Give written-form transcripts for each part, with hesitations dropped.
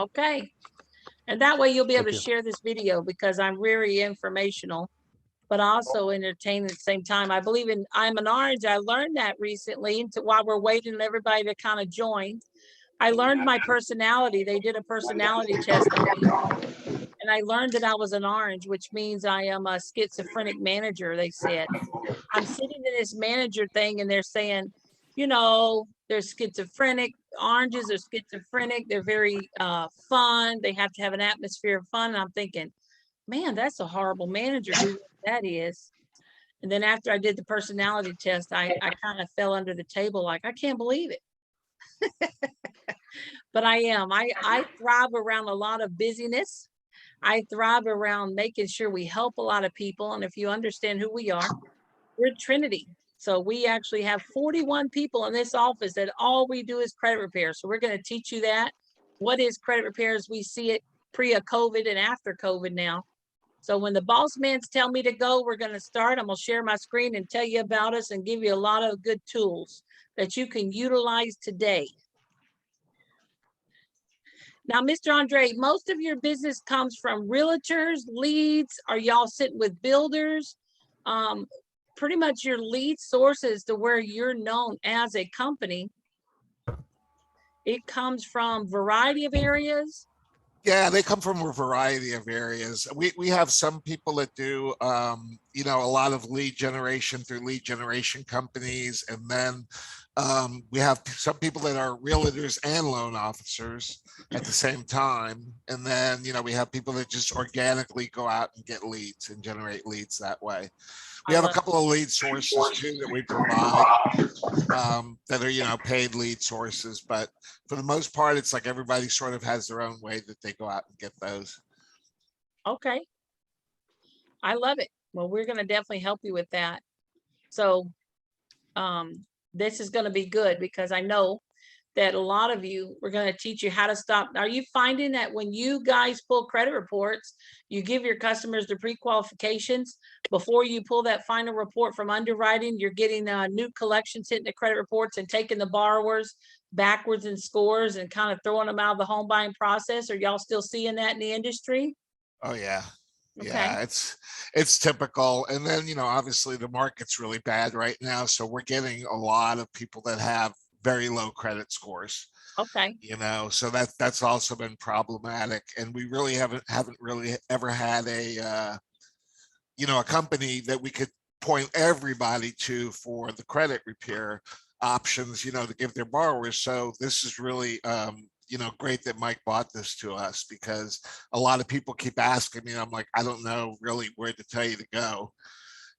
Okay. And that way you'll be able Thank to you. share this video because I'm very informational, but also entertaining at the same time. I believe in I'm an Orange. I learned that recently while we're waiting on everybody to kind of join. I learned my personality. They did a personality test on me. And I learned that I was an Orange, which means I am a schizophrenic manager, they said. I'm sitting in this manager thing and they're saying, you know, they're schizophrenic. Oranges are schizophrenic. They're very fun. They have to have an atmosphere of fun. And I'm thinking, man, that's a horrible manager, who that is. And then after I did the personality test, I kind of fell under the table like, I can't believe it. But I am. I thrive around a lot of busyness. I thrive around making sure we help a lot of people. And if you understand who we are, we're Trinity. So we actually have 41 people in this office that all we do is credit repair. So we're going to teach you that. What is credit repair as we see it pre-COVID and after COVID now. So when the boss mans tell me to go, we're going to start. I'm going to share my screen and tell you about us and give you a lot of good tools that you can utilize today. Now, Mr. Andre, most of your business comes from realtors, leads. Are y'all sitting with builders? Pretty much your lead sources to where you're known as a company. It comes from a variety of areas. Yeah, they come from a variety of areas. We have some people that do, you know, a lot of lead generation through lead generation companies. And then we have some people that are realtors and loan officers at the same time. And then, you know, we have people that just organically go out and get leads and generate leads that way. We have a couple of lead sources too that we provide that are, you know, paid lead sources, but for the most part, it's like everybody sort of has their own way that they go out and get those. Okay. I love it. Well, we're going to definitely help you with that. So this is going to be good because I know that a lot of you, we're going to teach you how to stop. Are you finding that when you guys pull credit reports, you give your customers the pre-qualifications before you pull that final report from underwriting, you're getting new collections hitting the credit reports and taking the borrowers backwards in scores and kind of throwing them out of the home buying process? Are y'all still seeing that in the industry? Oh yeah. Okay. Yeah, it's typical. And then, you know, obviously the market's really bad right now. So we're getting a lot of people that have very low credit scores. Okay. You know, so that's also been problematic. And we really haven't really ever had a you know, a company that we could point everybody to for the credit repair options, you know, to give their borrowers. So this is really you know, great that Mike bought this to us because a lot of people keep asking me, and I'm like, I don't know really where to tell you to go.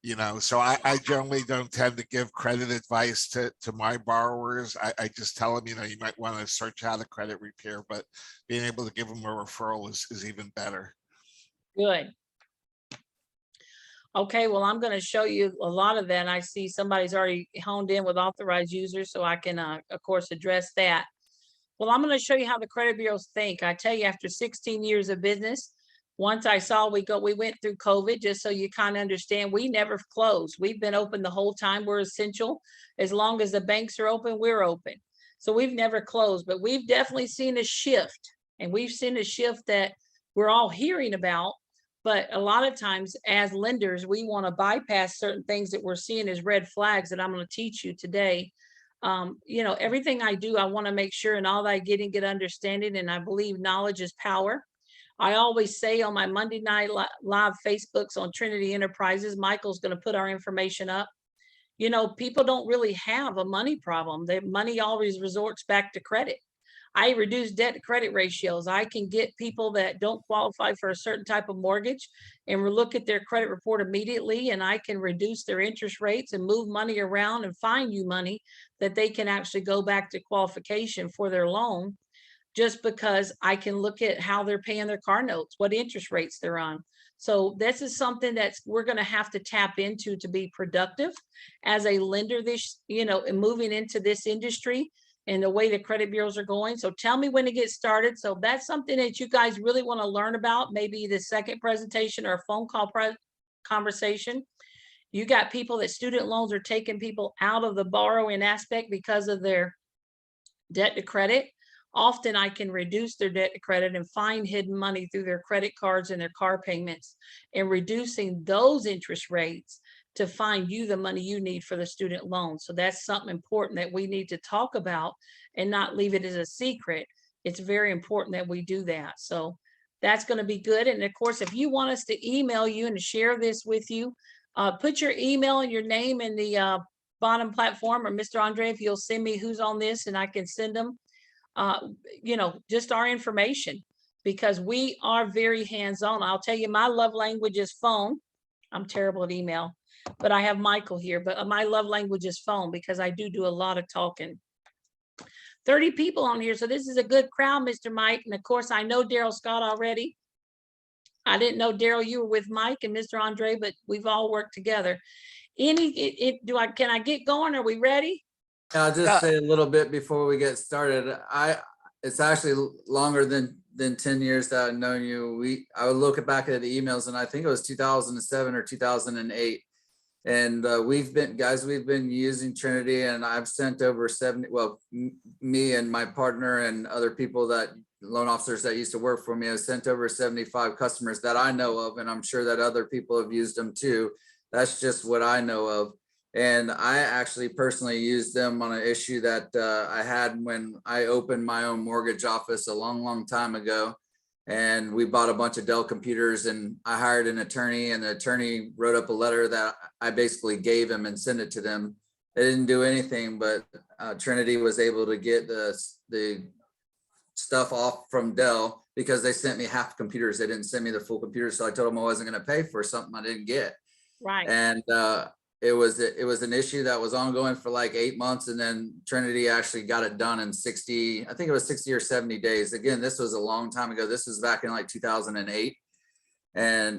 You know, so I generally don't tend to give credit advice to my borrowers. I just tell them, you know, you might want to search out a credit repair, but being able to give them a referral is even better. Good. Okay, well, I'm going to show you a lot of that. I see somebody's already honed in with authorized users, so I can, of course, address that. Well, I'm going to show you how the credit bureaus think. I tell you, after 16 years of business, once I saw we went through COVID, just so you kind of understand, we never closed. We've been open the whole time. We're essential. As long as the banks are open, we're open. So we've never closed, but we've definitely seen a shift, and we've seen a shift that we're all hearing about. But a lot of times as lenders, we want to bypass certain things that we're seeing as red flags that I'm going to teach you today. You know, everything I do, I want to make sure in all that I get understanding. And I believe knowledge is power. I always say on my Monday night live Facebooks on Trinity Enterprises, Michael's going to put our information up. You know, people don't really have a money problem. Their money always resorts back to credit. I reduce debt to credit ratios. I can get people that don't qualify for a certain type of mortgage and look at their credit report immediately, and I can reduce their interest rates and move money around and find you money that they can actually go back to qualification for their loan, just because I can look at how they're paying their car notes, what interest rates they're on. So this is something that's we're going to have to tap into to be productive as a lender this, you know, and moving into this industry and the way the credit bureaus are going. So tell me when to get started. So that's something that you guys really want to learn about, maybe the second presentation or a phone call conversation. You got people that student loans are taking people out of the borrowing aspect because of their debt to credit. often I can reduce their debt to credit and find hidden money through their credit cards and their car payments, and reducing those interest rates to find you the money you need for the student loan. So that's something important that we need to talk about and not leave it as a secret. It's very important that we do that. So that's going to be good. And of course, if you want us to email you and share this with you, put your email and your name in the bottom platform, or Mr. Andre, if you'll send me who's on this, and I can send them, just our information, because we are very hands-on. I'll tell you, my love language is phone. I'm terrible at email, but I have Michael here, but my love language is phone because I do a lot of talking. 30 people on here, so this is a good crowd, Mr. Mike. And of course, I know Daryl Scott already. I didn't know, Daryl, you were with Mike and Mr. Andre, but we've all worked together. Can I get going? Are we ready? I'll just say a little bit before we get started. It's actually longer than 10 years that I've known you. I would look back at the emails, and I think it was 2007 or 2008. And we've been using Trinity, and I've sent over 70, well, me and my partner and other people, that loan officers that used to work for me, have sent over 75 customers that I know of, and I'm sure that other people have used them too. That's just what I know of. And I actually personally used them on an issue that I had when I opened my own mortgage office a long time ago. And we bought a bunch of Dell computers, and I hired an attorney, and the attorney wrote up a letter that I basically gave him and sent it to them. They didn't do anything, but Trinity was able to get the stuff off from Dell because they sent me half computers. They didn't send me the full computer. So I told them I wasn't going to pay for something I didn't get. Right. And it was an issue that was ongoing for like 8 months, and then Trinity actually got it done in 60, I think it was 60 or 70 days. Again, this was a long time ago. This was back in like 2008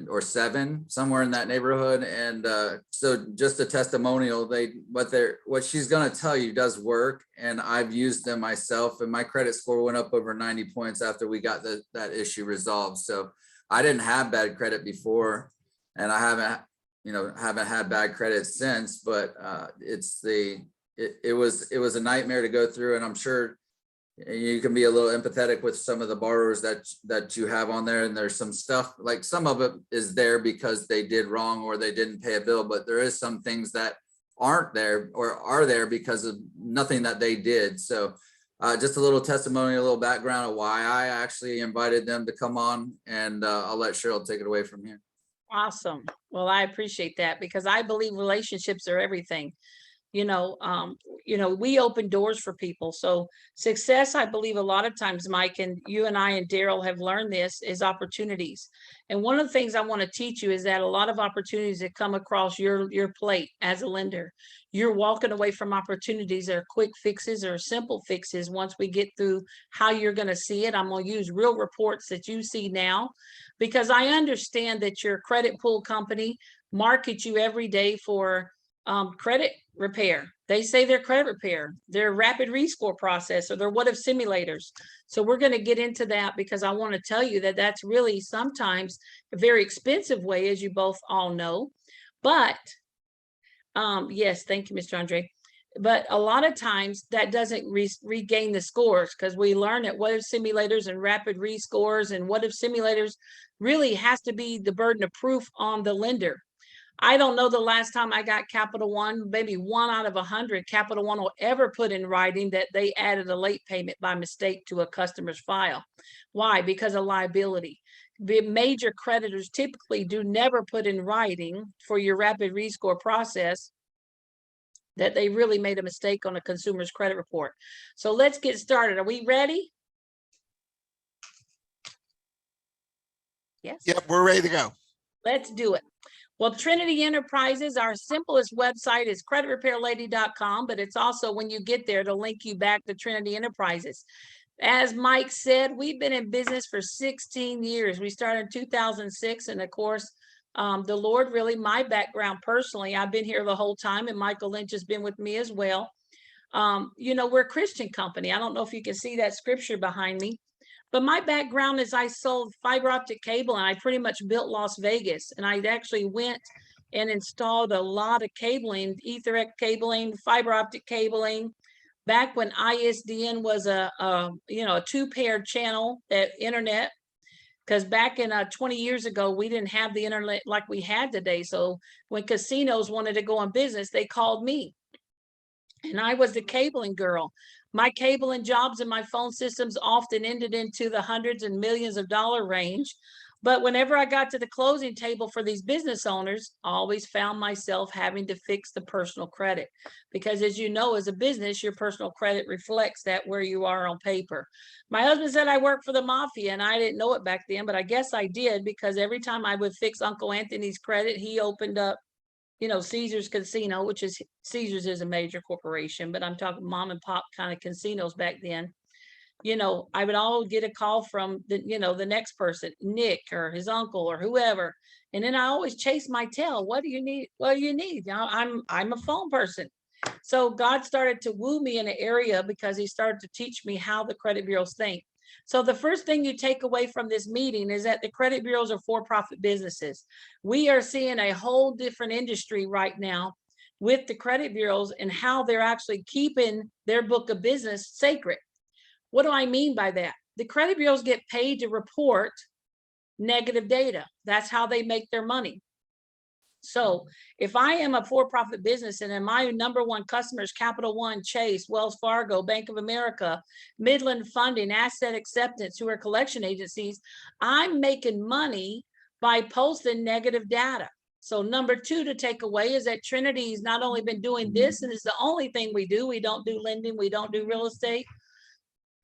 or 7, somewhere in that neighborhood. And so just a testimonial, what she's going to tell you does work, and I've used them myself, and my credit score went up over 90 points after we got that issue resolved. So I didn't have bad credit before, and I haven't had bad credit since, but it was a nightmare to go through. And I'm sure you can be a little empathetic with some of the borrowers that you have on there. And there's some stuff, like some of it is there because they did wrong or they didn't pay a bill, but there is some things that aren't there or are there because of nothing that they did. So just a little testimony, a little background of why I actually invited them to come on, and I'll let Cheryl take it away from here. Awesome. Well, I appreciate that, because I believe relationships are everything. We open doors for people. So success, I believe a lot of times, Mike, and you and I and Daryl have learned this, is opportunities. And one of the things I want to teach you is that a lot of opportunities that come across your plate as a lender, you're walking away from opportunities that are quick fixes or simple fixes. Once we get through how you're going to see it, I'm going to use real reports that you see now, because I understand that your credit pool company markets you every day for credit repair. They say their credit repair, their rapid rescore process, or their what if simulators. So we're going to get into that, because I want to tell you that that's really sometimes a very expensive way, as you both all know. But yes, thank you, Mr. Andre. But a lot of times that doesn't regain the scores, because we learn that what if simulators and rapid rescores and what if simulators really has to be the burden of proof on the lender. I don't know the last time I got Capital One, maybe 1 out of 100 Capital One will ever put in writing that they added a late payment by mistake to a customer's file. Why? Because of liability. The major creditors typically do never put in writing for your rapid rescore process that they really made a mistake on a consumer's credit report. So let's get started. Are we ready? Yes. Yep, we're ready to go. Let's do it. Well, Trinity Enterprises, our simplest website is creditrepairlady.com, but it's also, when you get there, to link you back to Trinity Enterprises. As Mike said, we've been in business for 16 years. We started in 2006. And of course, the Lord really, my background personally, I've been here the whole time, and Michael Lynch has been with me as well. We're a Christian company. I don't know if you can see that scripture behind me. But my background is I sold fiber optic cable, and I pretty much built Las Vegas. And I actually went and installed a lot of cabling, Ethernet cabling, fiber optic cabling, back when ISDN was a 2-pair channel at internet. Because back in 20 years ago, we didn't have the internet like we had today. So when casinos wanted to go on business, they called me. And I was the cabling girl. My cabling jobs and my phone systems often ended into the hundreds and millions of dollar range. But whenever I got to the closing table for these business owners, I always found myself having to fix the personal credit. Because as you know, as a business, your personal credit reflects that where you are on paper. My husband said I worked for the mafia, and I didn't know it back then, but I guess I did, because every time I would fix Uncle Anthony's credit, he opened up, Caesar's Casino, which is Caesar's is a major corporation, but I'm talking mom and pop kind of casinos back then. I would always get a call from the next person, Nick or his uncle or whoever. And then I always chase my tail. What do you need? What do you need? I'm a phone person. So God started to woo me in an area because he started to teach me how the credit bureaus think. So the first thing you take away from this meeting is that the credit bureaus are for-profit businesses. We are seeing a whole different industry right now with the credit bureaus and how they're actually keeping their book of business sacred. What do I mean by that? The credit bureaus get paid to report negative data. That's how they make their money. So if I am a for-profit business and my number one customers, Capital One, Chase, Wells Fargo, Bank of America, Midland Funding, Asset Acceptance, who are collection agencies, I'm making money by posting negative data. So number two to take away is that Trinity's not only been doing this, and it's the only thing we do. We don't do lending. We don't do real estate.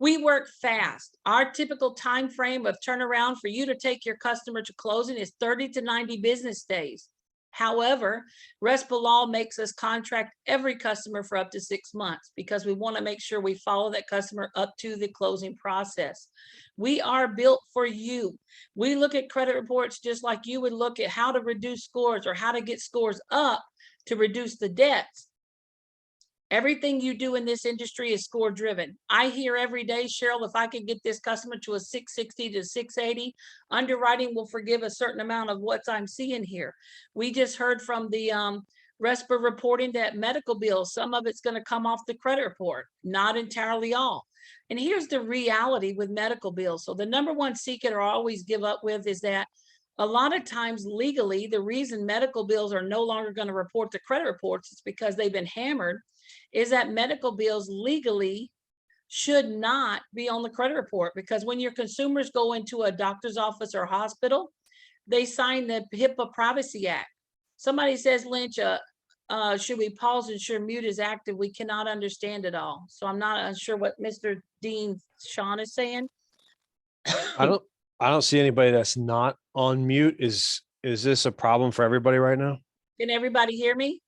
We work fast. Our typical time frame of turnaround for you to take your customer to closing is 30 to 90 business days. However, RESPA law makes us contract every customer for up to 6 months because we want to make sure we follow that customer up to the closing process. We are built for you. We look at credit reports just like you would look at how to reduce scores or how to get scores up to reduce the debts. Everything you do in this industry is score driven. I hear every day, Cheryl, if I could get this customer to a 660 to 680, underwriting will forgive a certain amount of what I'm seeing here. We just heard from the RESPA reporting that medical bills, some of it's going to come off the credit report, not entirely all. And here's the reality with medical bills. So the number one secret I always give up with is that a lot of times legally, the reason medical bills are no longer going to report the credit reports is because they've been hammered, is that medical bills legally should not be on the credit report, because when your consumers go into a doctor's office or hospital, they sign the HIPAA Privacy Act. Somebody says, Lynch, should we pause and ensure mute is active? We cannot understand it all. So I'm not sure what Mr. Dean Sean is saying. I don't see anybody that's not on mute. Is this a problem for everybody right now? Can everybody hear me?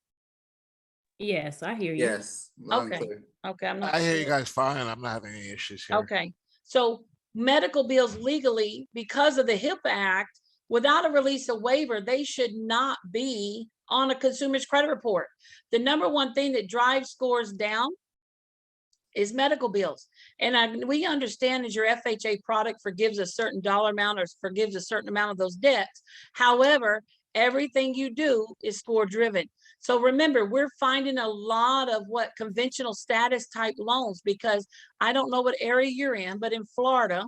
Yes, I hear you. Yes. loud and Okay. clear. Okay, I'm not I hear you sure. guys fine. I'm not having any issues here. Okay, so medical bills legally, because of the HIPAA Act, without a release of waiver, they should not be on a consumer's credit report. The number one thing that drives scores down is medical bills. And we understand as your FHA product forgives a certain dollar amount or forgives a certain amount of those debts. However, everything you do is score driven. So remember, we're finding a lot of what conventional status type loans, because I don't know what area you're in, but in Florida,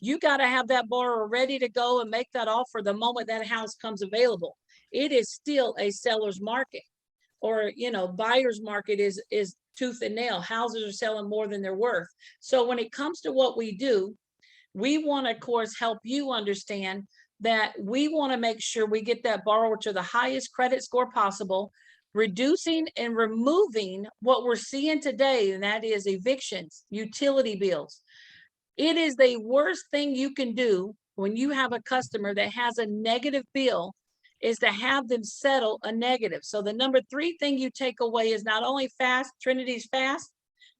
you got to have that borrower ready to go and make that offer the moment that house comes available. It is still a seller's market, or buyer's market is tooth and nail. Houses are selling more than they're worth. So when it comes to what we do, we want to, of course, help you understand that we want to make sure we get that borrower to the highest credit score possible, reducing and removing what we're seeing today, and that is evictions, utility bills. It is the worst thing you can do when you have a customer that has a negative bill, is to have them settle a negative. So the number 3 thing you take away is not only fast, Trinity's fast,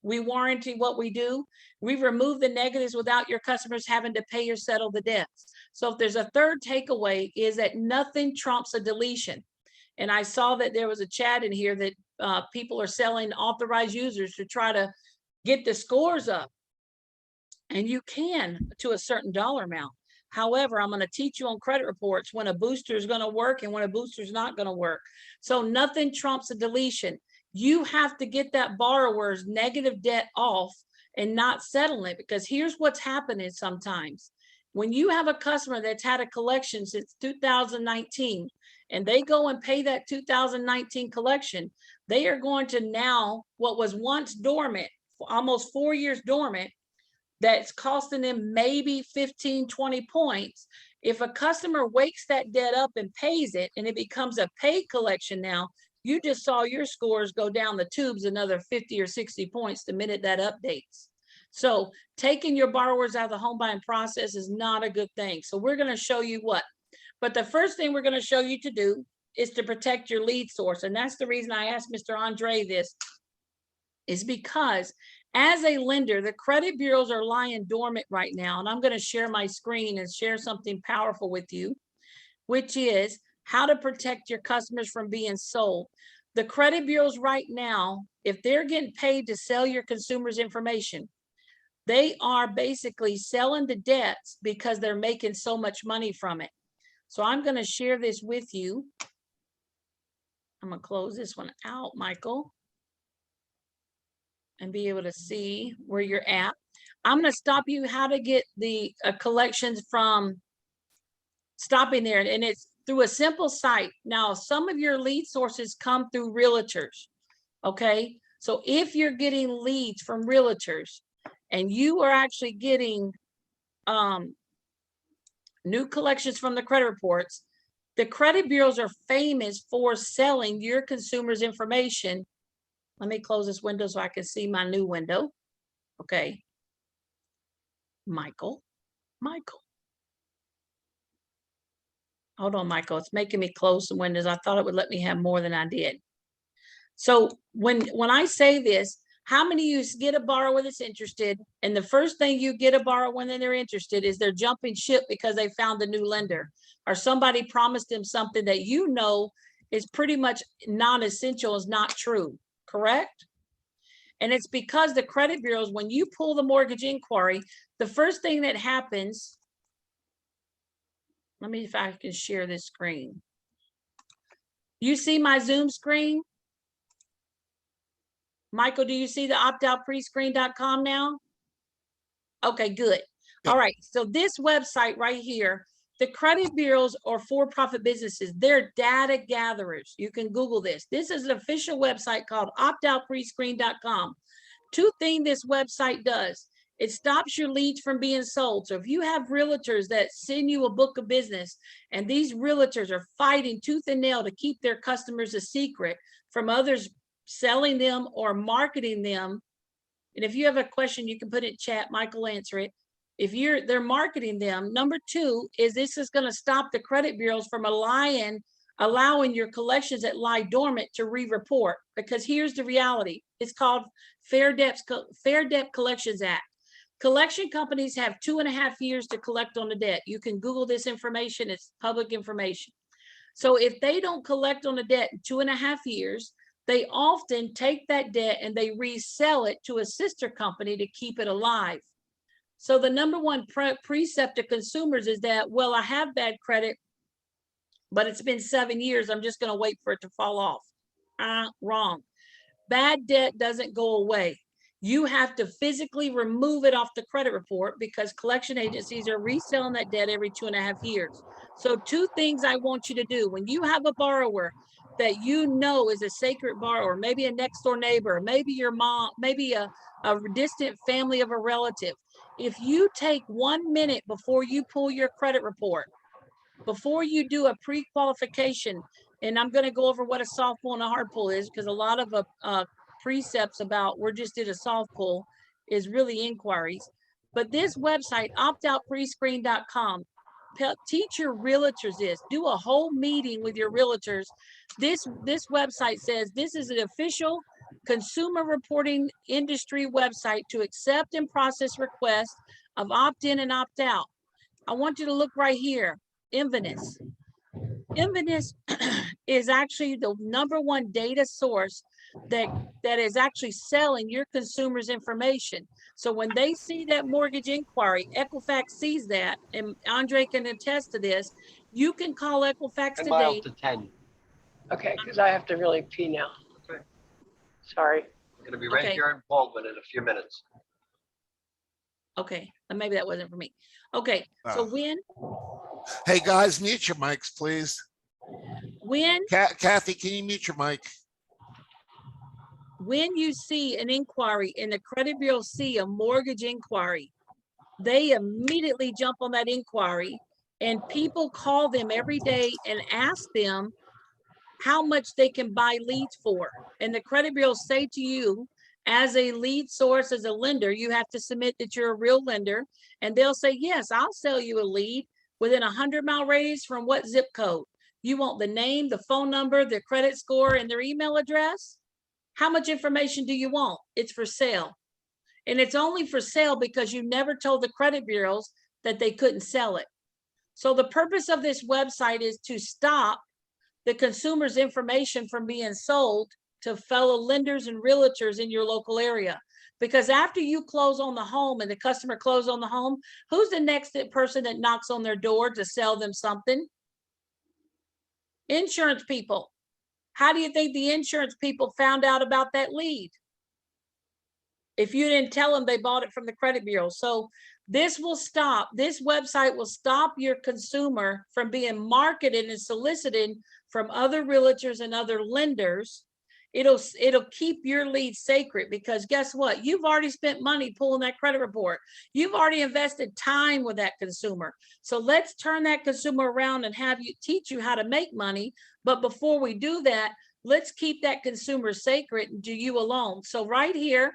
we warranty what we do. We remove the negatives without your customers having to pay or settle the debts. So if there's a third takeaway, is that nothing trumps a deletion. And I saw that there was a chat in here that people are selling authorized users to try to get the scores up. And you can to a certain dollar amount. However, I'm going to teach you on credit reports when a booster is going to work and when a booster is not going to work. So nothing trumps a deletion. You have to get that borrower's negative debt off and not settle it, because here's what's happening sometimes. When you have a customer that's had a collection since 2019 and they go and pay that 2019 collection, they are going to now, what was once dormant, almost 4 years dormant, that's costing them maybe 15, 20 points. If a customer wakes that debt up and pays it and it becomes a paid collection now, you just saw your scores go down the tubes another 50 or 60 points the minute that updates. So taking your borrowers out of the home buying process is not a good thing. So we're going to show you what. But the first thing we're going to show you to do is to protect your lead source. And that's the reason I asked Mr. Andre this, is because as a lender, the credit bureaus are lying dormant right now. And I'm going to share my screen and share something powerful with you, which is how to protect your customers from being sold. The credit bureaus right now, if they're getting paid to sell your consumers' information, they are basically selling the debts because they're making so much money from it. So I'm going to share this with you. I'm going to close this one out, Michael, and be able to see where you're at. I'm going to stop you how to get the collections from stopping there. And it's through a simple site. Now, some of your lead sources come through realtors. Okay. So if you're getting leads from realtors and you are actually getting new collections from the credit reports, the credit bureaus are famous for selling your consumers' information. Let me close this window so I can see my new window. Okay. Michael. Hold on, Michael. It's making me close some windows. I thought it would let me have more than I did. So when I say this, how many of you get a borrower that's interested, and the first thing you get a borrower when they're interested is they're jumping ship because they found a new lender, or somebody promised them something that you know is pretty much non-essential, is not true, correct? And it's because the credit bureaus, when you pull the mortgage inquiry, the first thing that happens, let me, if I can share this screen. You see my Zoom screen? Michael, do you see the optoutprescreen.com now? Okay, good. All right. So this website right here, the credit bureaus are for-profit businesses. They're data gatherers. You can Google this. This is an official website called optoutprescreen.com. Two things this website does. It stops your leads from being sold. So if you have realtors that send you a book of business and these realtors are fighting tooth and nail to keep their customers a secret from others selling them or marketing them. And if you have a question, you can put it in chat, Michael will answer it. If they're marketing them, number two is this is going to stop the credit bureaus from allowing your collections that lie dormant to re-report, because here's the reality. It's called Fair Debt Collections Act. Collection companies have 2.5 years to collect on the debt. You can Google this information. It's public information. So if they don't collect on the debt in 2.5 years, they often take that debt and they resell it to a sister company to keep it alive. So the number one precept to consumers is that, well, I have bad credit, but it's been 7 years. I'm just going to wait for it to fall off. Wrong. Bad debt doesn't go away. You have to physically remove it off the credit report because collection agencies are reselling that debt every 2.5 years. So two things I want you to do. When you have a borrower that you know is a sacred borrower, maybe a next door neighbor, maybe your mom, maybe a distant family of a relative, if you take 1 minute before you pull your credit report, before you do a pre-qualification, and I'm going to go over what a soft pull and a hard pull is, because a lot of precepts about we're just did a soft pull is really inquiries. But this website, optoutprescreen.com, teach your realtors this. Do a whole meeting with your realtors. This website says this is an official consumer reporting industry website to accept and process requests of opt-in and opt-out. I want you to look right here. Inverness. Inverness is actually the #1 data source that is actually selling your consumers' information. So when they see that mortgage inquiry, Equifax sees that, and Andre can attest to this. You can call Equifax today. To 10. Okay, because I have to really pee now. Okay. Sorry. We're going to be right Okay. here in Baldwin in a few minutes. Okay, maybe that wasn't for me. Okay, so Oh. Hey, guys, mute your mics, please. when Kathy, can you mute your mic? you see an inquiry and the credit bureau see a mortgage inquiry, they immediately jump on that inquiry, and people call them every day and ask them how much they can buy leads for. And the credit bureau say to you, as a lead source, as a lender, you have to submit that you're a real lender, and they'll say, yes, I'll sell you a lead within 100-mile radius from what zip code? You want the name, the phone number, the credit score, and their email address? How much information do you want? It's for sale. And it's only for sale because you never told the credit bureaus that they couldn't sell it. So the purpose of this website is to stop the consumer's information from being sold to fellow lenders and realtors in your local area. Because after you close on the home and the customer closes on the home, who's the next person that knocks on their door to sell them something? Insurance people. How do you think the insurance people found out about that lead? If you didn't tell them they bought it from the credit bureau. So this will stop, this website will stop your consumer from being marketed and solicited from other realtors and other lenders. It'll keep your lead sacred, because guess what? You've already spent money pulling that credit report. You've already invested time with that consumer. So let's turn that consumer around and teach you how to make money. But before we do that, let's keep that consumer sacred and do you alone. So right here,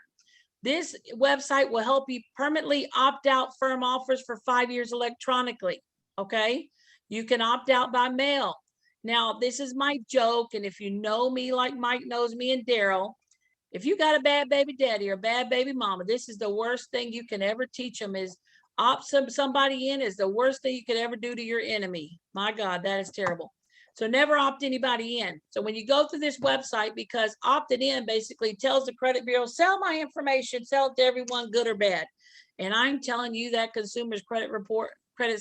this website will help you permanently opt out firm offers for 5 years electronically. Okay, you can opt out by mail. Now, this is my joke, and if you know me like Mike knows me and Daryl, if you got a bad baby daddy or a bad baby mama, this is the worst thing you can ever teach them. Is opt somebody in is the worst thing you could ever do to your enemy. My God, that is terrible. So never opt anybody in. So when you go through this website, because opted in basically tells the credit bureau, sell my information, sell it to everyone, good or bad. And I'm telling you that consumer's credit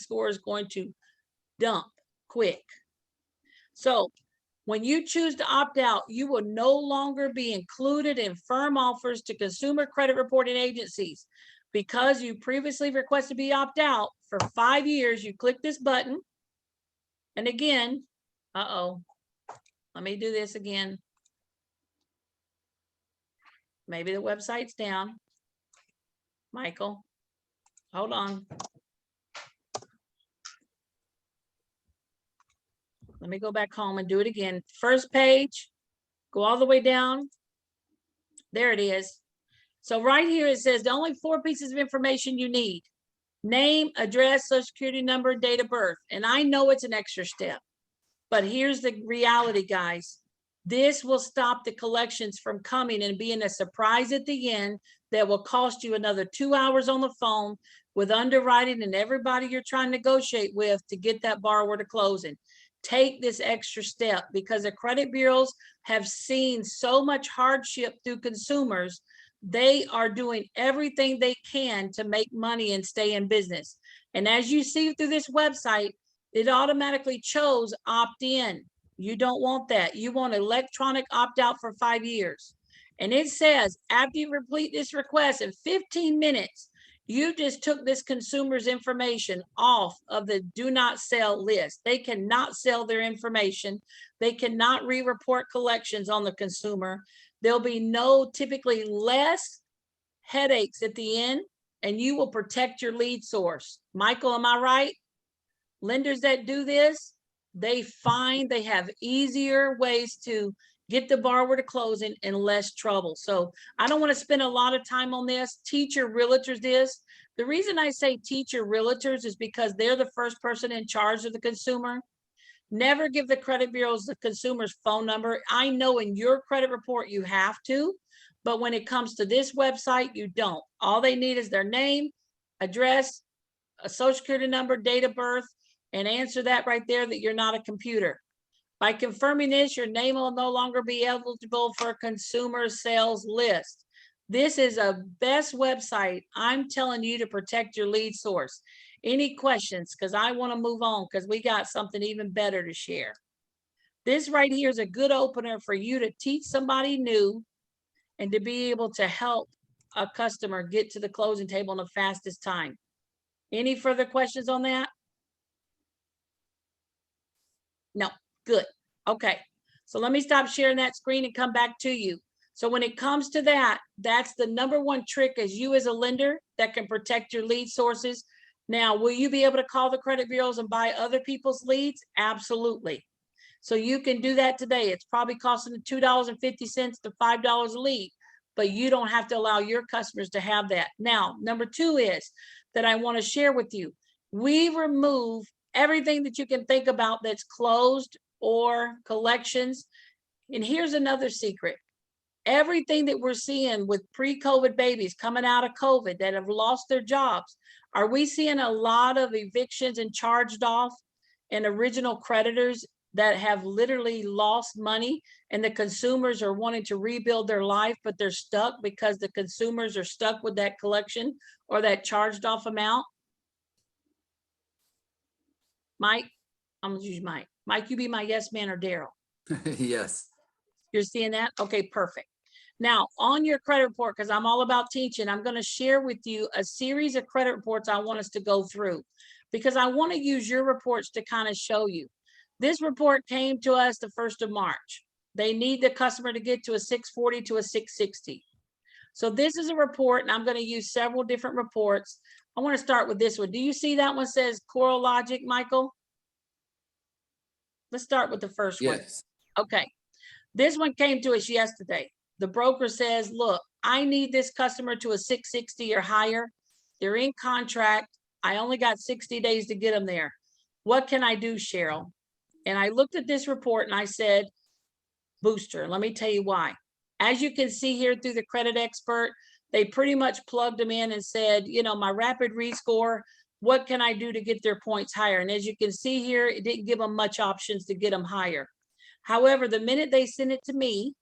score is going to dump quick. So when you choose to opt out, you will no longer be included in firm offers to consumer credit reporting agencies. Because you previously requested to be opt out for 5 years, you click this button. And again, let me do this again. Maybe the website's down. Michael, hold on. Let me go back home and do it again. First page, go all the way down. There it is. So right here, it says the only 4 pieces of information you need: name, address, social security number, date of birth. And I know it's an extra step, but here's the reality, guys. This will stop the collections from coming and being a surprise at the end that will cost you another 2 hours on the phone with underwriting and everybody you're trying to negotiate with to get that borrower to closing. Take this extra step, because the credit bureaus have seen so much hardship through consumers. They are doing everything they can to make money and stay in business. And as you see through this website, it automatically chose opt-in. You don't want that. You want electronic opt-out for 5 years. And it says, after you complete this request in 15 minutes, you just took this consumer's information off of the do not sell list. They cannot sell their information. They cannot re-report collections on the consumer. There'll be typically less headaches at the end, and you will protect your lead source. Michael, am I right? Lenders that do this, they find they have easier ways to get the borrower to closing and less trouble. So I don't want to spend a lot of time on this. Teach your realtors this. The reason I say teach your realtors is because they're the first person in charge of the consumer. Never give the credit bureaus the consumer's phone number. I know in your credit report you have to, but when it comes to this website, you don't. All they need is their name, address, a social security number, date of birth, and answer that right there that you're not a computer. By confirming this, your name will no longer be eligible for a consumer sales list. This is a best website, I'm telling you, to protect your lead source. Any questions? Because I want to move on, because we got something even better to share. This right here is a good opener for you to teach somebody new and to be able to help a customer get to the closing table in the fastest time. Any further questions on that? No, good. Okay, so let me stop sharing that screen and come back to you. So when it comes to that, that's the #1 trick as you as a lender that can protect your lead sources. Now, will you be able to call the credit bureaus and buy other people's leads? Absolutely. So you can do that today. It's probably costing $2.50 to $5 a lead, but you don't have to allow your customers to have that. Now, #2 is that I want to share with you. We remove everything that you can think about that's closed or collections. And here's another secret. Everything that we're seeing with pre-COVID babies coming out of COVID that have lost their jobs, are we seeing a lot of evictions and charged off and original creditors that have literally lost money, and the consumers are wanting to rebuild their life, but they're stuck because the consumers are stuck with that collection or that charged off amount? Mike, I'm gonna use Mike. Mike, you be my yes man or Daryl. Yes. You're seeing that? Okay, perfect. Now, on your credit report, because I'm all about teaching, I'm going to share with you a series of credit reports I want us to go through, because I want to use your reports to kind of show you. This report came to us the 1st of March. They need the customer to get to a 640 to a 660. So this is a report, and I'm going to use several different reports. I want to start with this one. Do you see that one says CoralLogic, Michael? Let's start with the first one. Yes. Okay. This one came to us yesterday. The broker says, look, I need this customer to a 660 or higher. They're in contract. I only got 60 days to get them there. What can I do, Cheryl? And I looked at this report and I said, booster. Let me tell you why. As you can see here through the credit expert, they pretty much plugged them in and said, you know, my rapid rescore, what can I do to get their points higher? And as you can see here, it didn't give them much options to get them higher. However, the minute they sent it to me,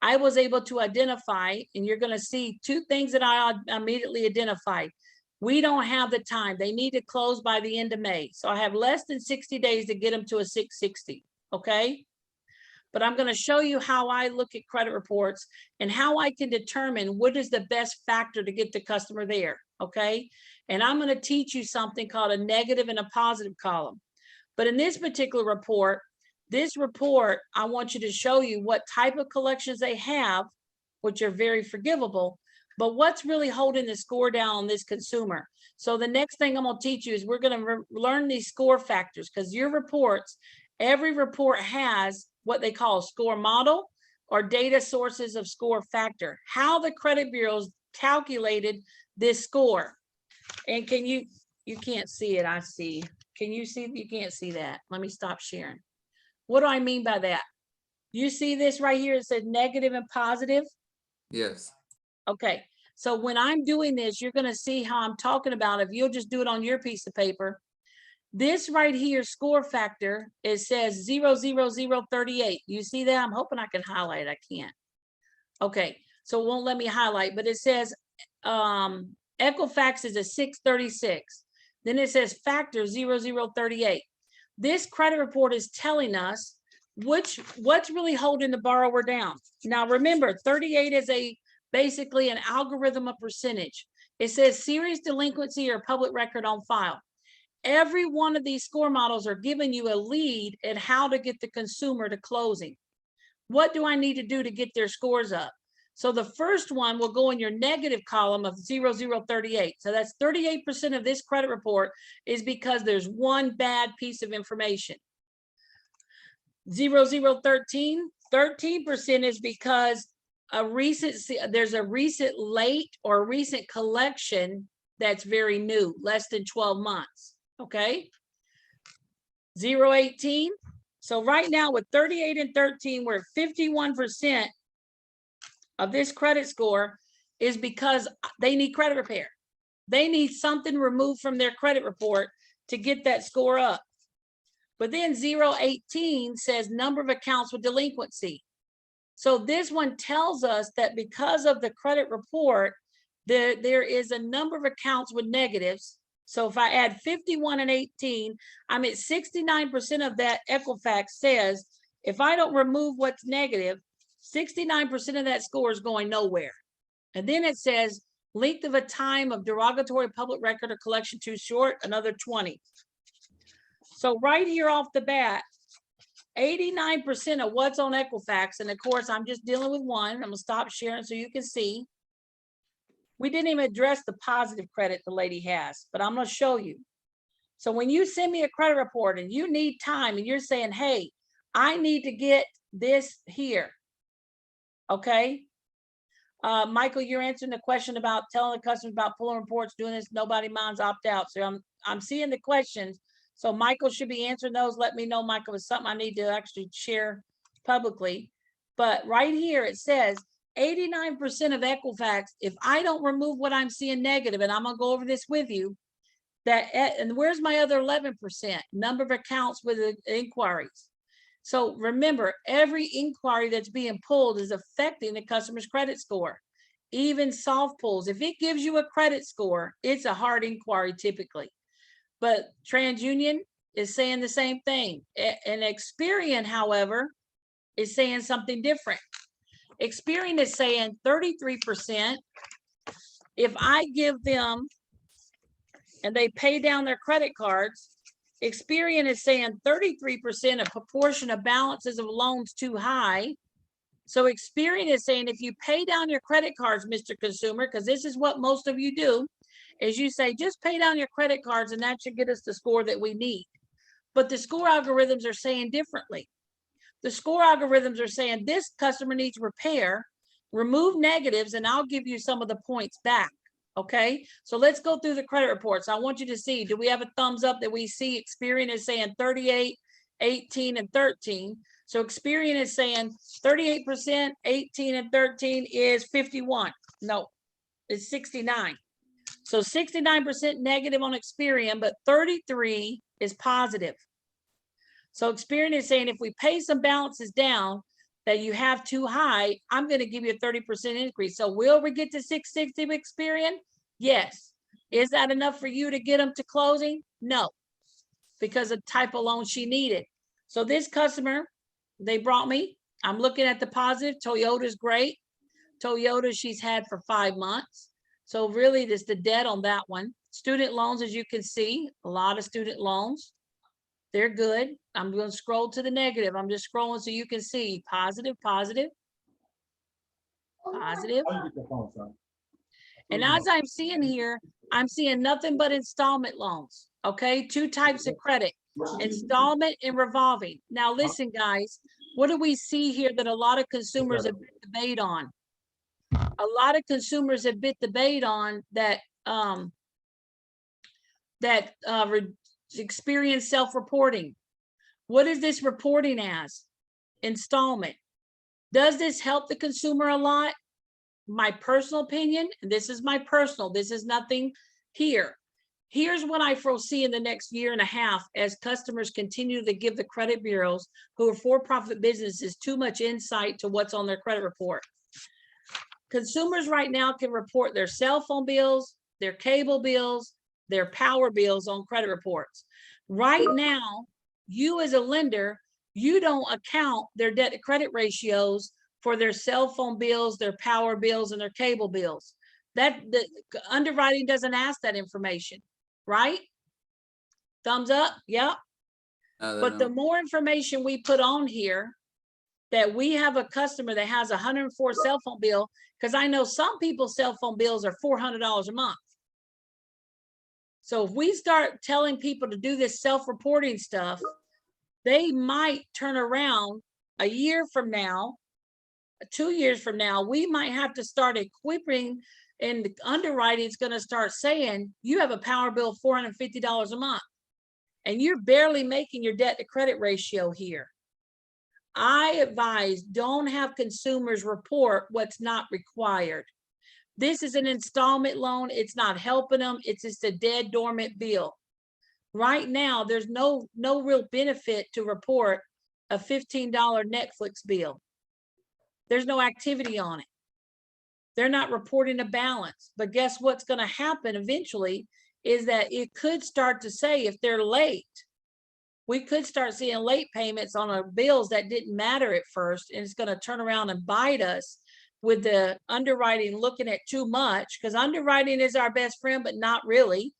I was able to identify, and you're going to see 2 things that I immediately identified. We don't have the time. They need to close by the end of May. So I have less than 60 days to get them to a 660. Okay. But I'm going to show you how I look at credit reports and how I can determine what is the best factor to get the customer there. Okay. And I'm going to teach you something called a negative and a positive column. But in this particular report, I want you to show you what type of collections they have, which are very forgivable, but what's really holding the score down on this consumer. So the next thing I'm going to teach you is we're going to learn these score factors, because your reports, every report has what they call a score model or data sources of score factor, how the credit bureaus calculated this score. And can you can't see it, I see. Can you see? You can't see that. Let me stop sharing. What do I mean by that? You see this right here? It said negative and positive. Yes. Okay. So when I'm doing this, you're going to see how I'm talking about. If you'll just do it on your piece of paper, this right here, score factor, it says 00038. You see that? I'm hoping I can highlight. I can't. Okay. So it won't let me highlight, but it says Equifax is a 636. Then it says factor 0038. This credit report is telling us what's really holding the borrower down. Now, remember, 38 is basically an algorithm of percentage. It says serious delinquency or public record on file. Every one of these score models are giving you a lead at how to get the consumer to closing. What do I need to do to get their scores up? So the first one will go in your negative column of 0038. So that's 38% of this credit report is because there's one bad piece of information. 0013, 13% is because there's a recent late or recent collection that's very new, less than 12 months. Okay. 018. So right now with 38 and 13, we're at 51% of this credit score is because they need credit repair. They need something removed from their credit report to get that score up. But then 018 says number of accounts with delinquency. So this one tells us that because of the credit report, there is a number of accounts with negatives. So if I add 51 and 18, I'm at 69% of that. Equifax says if I don't remove what's negative, 69% of that score is going nowhere. And then it says length of a time of derogatory public record or collection too short, another 20. So right here off the bat, 89% of what's on Equifax, and of course, I'm just dealing with one. I'm gonna stop sharing so you can see. We didn't even address the positive credit the lady has, but I'm gonna show you. So when you send me a credit report and you need time and you're saying, hey, I need to get this here. Okay. Michael, you're answering the question about telling the customers about pulling reports, doing this, nobody minds opt out. So I'm seeing the questions. So Michael should be answering those. Let me know, Michael, it's something I need to actually share publicly. But right here, it says 89% of Equifax, if I don't remove what I'm seeing negative, and I'm gonna go over this with you, and where's my other 11%? Number of accounts with inquiries. So remember, every inquiry that's being pulled is affecting the customer's credit score. Even soft pulls, if it gives you a credit score, it's a hard inquiry typically. But TransUnion is saying the same thing. And Experian, however, is saying something different. Experian is saying 33%. If I give them and they pay down their credit cards, Experian is saying 33% of proportion of balances of loans too high. So Experian is saying if you pay down your credit cards, Mr. Consumer, because this is what most of you do, is you say, just pay down your credit cards and that should get us the score that we need. But the score algorithms are saying differently. The score algorithms are saying this customer needs repair, remove negatives, and I'll give you some of the points back. Okay, so let's go through the credit reports. I want you to see, do we have a thumbs up that we see Experian is saying 38, 18, and 13. So Experian is saying 38%, 18, and 13 is 51. No, it's 69. So 69% negative on Experian, but 33 is positive. So Experian is saying if we pay some balances down that you have too high, I'm going to give you a 30% increase. So will we get to 660 with Experian? Yes. Is that enough for you to get them to closing? No, because of the type of loan she needed. So this customer, they brought me, I'm looking at the positive. Toyota's great. Toyota she's had for 5 months. So really this the debt on that one. Student loans, as you can see, a lot of student loans. They're good. I'm going to scroll to the negative. I'm just scrolling so you can see positive, positive, positive. And as I'm seeing here, I'm seeing nothing but installment loans. Okay, 2 types of credit, installment and revolving. Now listen, guys, what do we see here that a lot of consumers have debate on? A lot of consumers have bit the bait on that experience self-reporting. What is this reporting as? Installment. Does this help the consumer a lot? My personal opinion, and this is my personal, this is nothing here. Here's what I foresee in the next year and a half as customers continue to give the credit bureaus who are for-profit businesses too much insight to what's on their credit report. Consumers right now can report their cell phone bills, their cable bills, their power bills on credit reports. Right now, you as a lender, you don't account their debt to credit ratios for their cell phone bills, their power bills, and their cable bills. That the underwriting doesn't ask that information, right? Thumbs up, yep. But the more information we put on here, that we have a customer that has a 104 cell phone bill, because I know some people's cell phone bills are $400 a month. So if we start telling people to do this self-reporting stuff, they might turn around a year from now, 2 years from now, we might have to start equipping, and the underwriting is going to start saying, you have a power bill of $450 a month, and you're barely making your debt to credit ratio here. I advise don't have consumers report what's not required. This is an installment loan. It's not helping them. It's just a dead dormant bill. Right now, there's no real benefit to report a $15 Netflix bill. There's no activity on it. They're not reporting a balance. But guess what's going to happen eventually is that it could start to say if they're late we could start seeing late payments on our bills that didn't matter at first, and it's gonna turn around and bite us with the underwriting looking at too much, because underwriting is our best friend, but not really.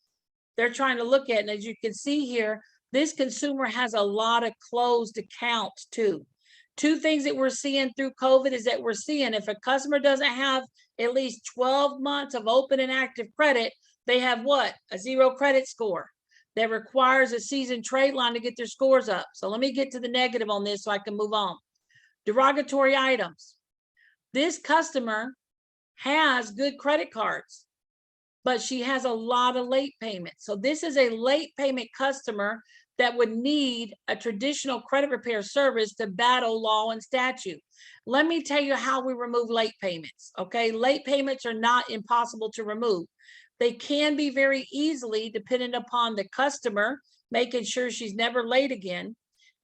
They're trying to look at, and as you can see here, this consumer has a lot of closed accounts too. Two things that we're seeing through COVID is that we're seeing if a customer doesn't have at least 12 months of open and active credit, they have what? A 0 credit score that requires a seasoned trade line to get their scores up. So let me get to the negative on this so I can move on. Derogatory items. This customer has good credit cards, but she has a lot of late payments. So this is a late payment customer that would need a traditional credit repair service to battle law and statute. Let me tell you how we remove late payments, okay? Late payments are not impossible to remove. They can be very easily dependent upon the customer, making sure she's never late again,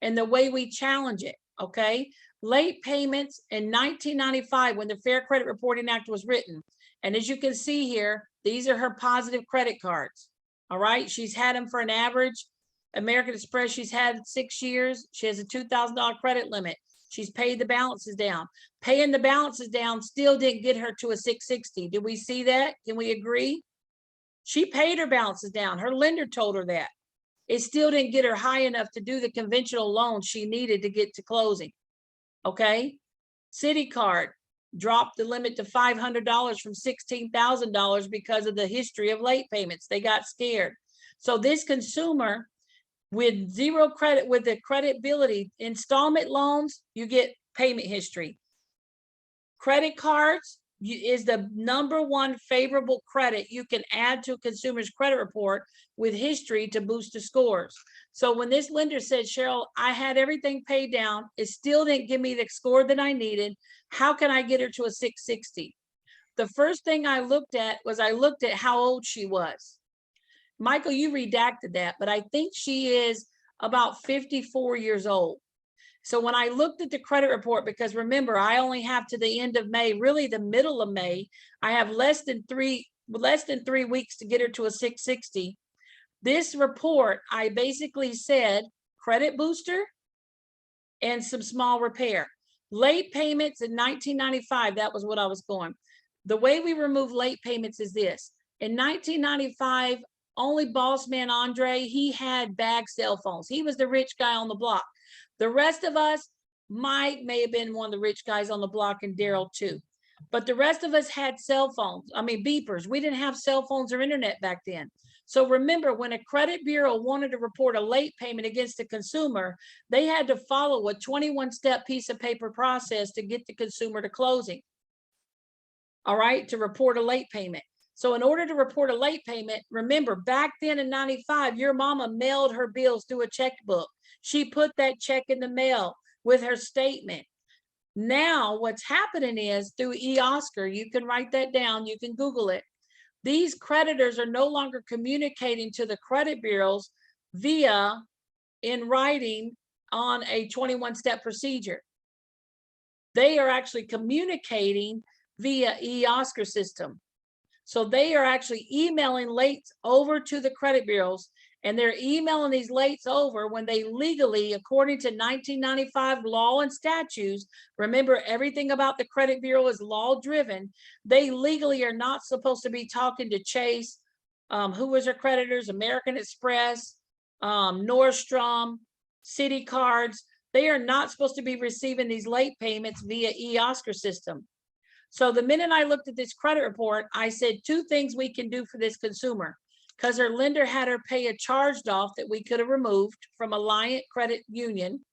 and the way we challenge it, okay? Late payments in 1995, when the Fair Credit Reporting Act was written, and as you can see here, these are her positive credit cards, all right? She's had them for an average. American Express, she's had 6 years. She has a $2,000 credit limit. She's paid the balances down. Paying the balances down still didn't get her to a 660. Did we see that? Can we agree? She paid her balances down. Her lender told her that. It still didn't get her high enough to do the conventional loan she needed to get to closing. Okay? Citi Card dropped the limit to $500 from $16,000 because of the history of late payments. They got scared. So this consumer with 0 credit, with the creditability, installment loans, you get payment history. Credit cards is the #1 favorable credit you can add to a consumer's credit report with history to boost the scores. So when this lender said, Cheryl, I had everything paid down, it still didn't give me the score that I needed. How can I get her to a 660? The first thing I looked at was how old she was. Michael, you redacted that, but I think she is about 54 years old. So when I looked at the credit report, because remember, I only have to the end of May, really the middle of May, I have less than 3 weeks to get her to a 660. This report, I basically said credit booster and some small repair. Late payments in 1995, that was what I was going. The way we remove late payments is this. In 1995, only boss man Andre, he had bag cell phones. He was the rich guy on the block. The rest of us, Mike may have been one of the rich guys on the block, and Daryl too. But the rest of us had cell phones. I mean, beepers. We didn't have cell phones or internet back then. So remember, when a credit bureau wanted to report a late payment against a consumer, they had to follow a 21-step piece of paper process to get the consumer to closing. All right, to report a late payment. So in order to report a late payment, remember back then in 95, your mama mailed her bills through a checkbook. She put that check in the mail with her statement. Now what's happening is through eOscar, you can write that down, you can Google it. These creditors are no longer communicating to the credit bureaus via in writing on a 21-step procedure. They are actually communicating via eOscar system. So they are actually emailing lates over to the credit bureaus, and they're emailing these lates over when they legally, according to 1995 law and statutes, remember everything about the credit bureau is law driven. They legally are not supposed to be talking to Chase, who was their creditors, American Express, Nordstrom, Citi Cards. They are not supposed to be receiving these late payments via eOscar system. So the minute I looked at this credit report, I said 2 things we can do for this consumer, because her lender had her pay a charged off that we could have removed from Alliant Credit Union.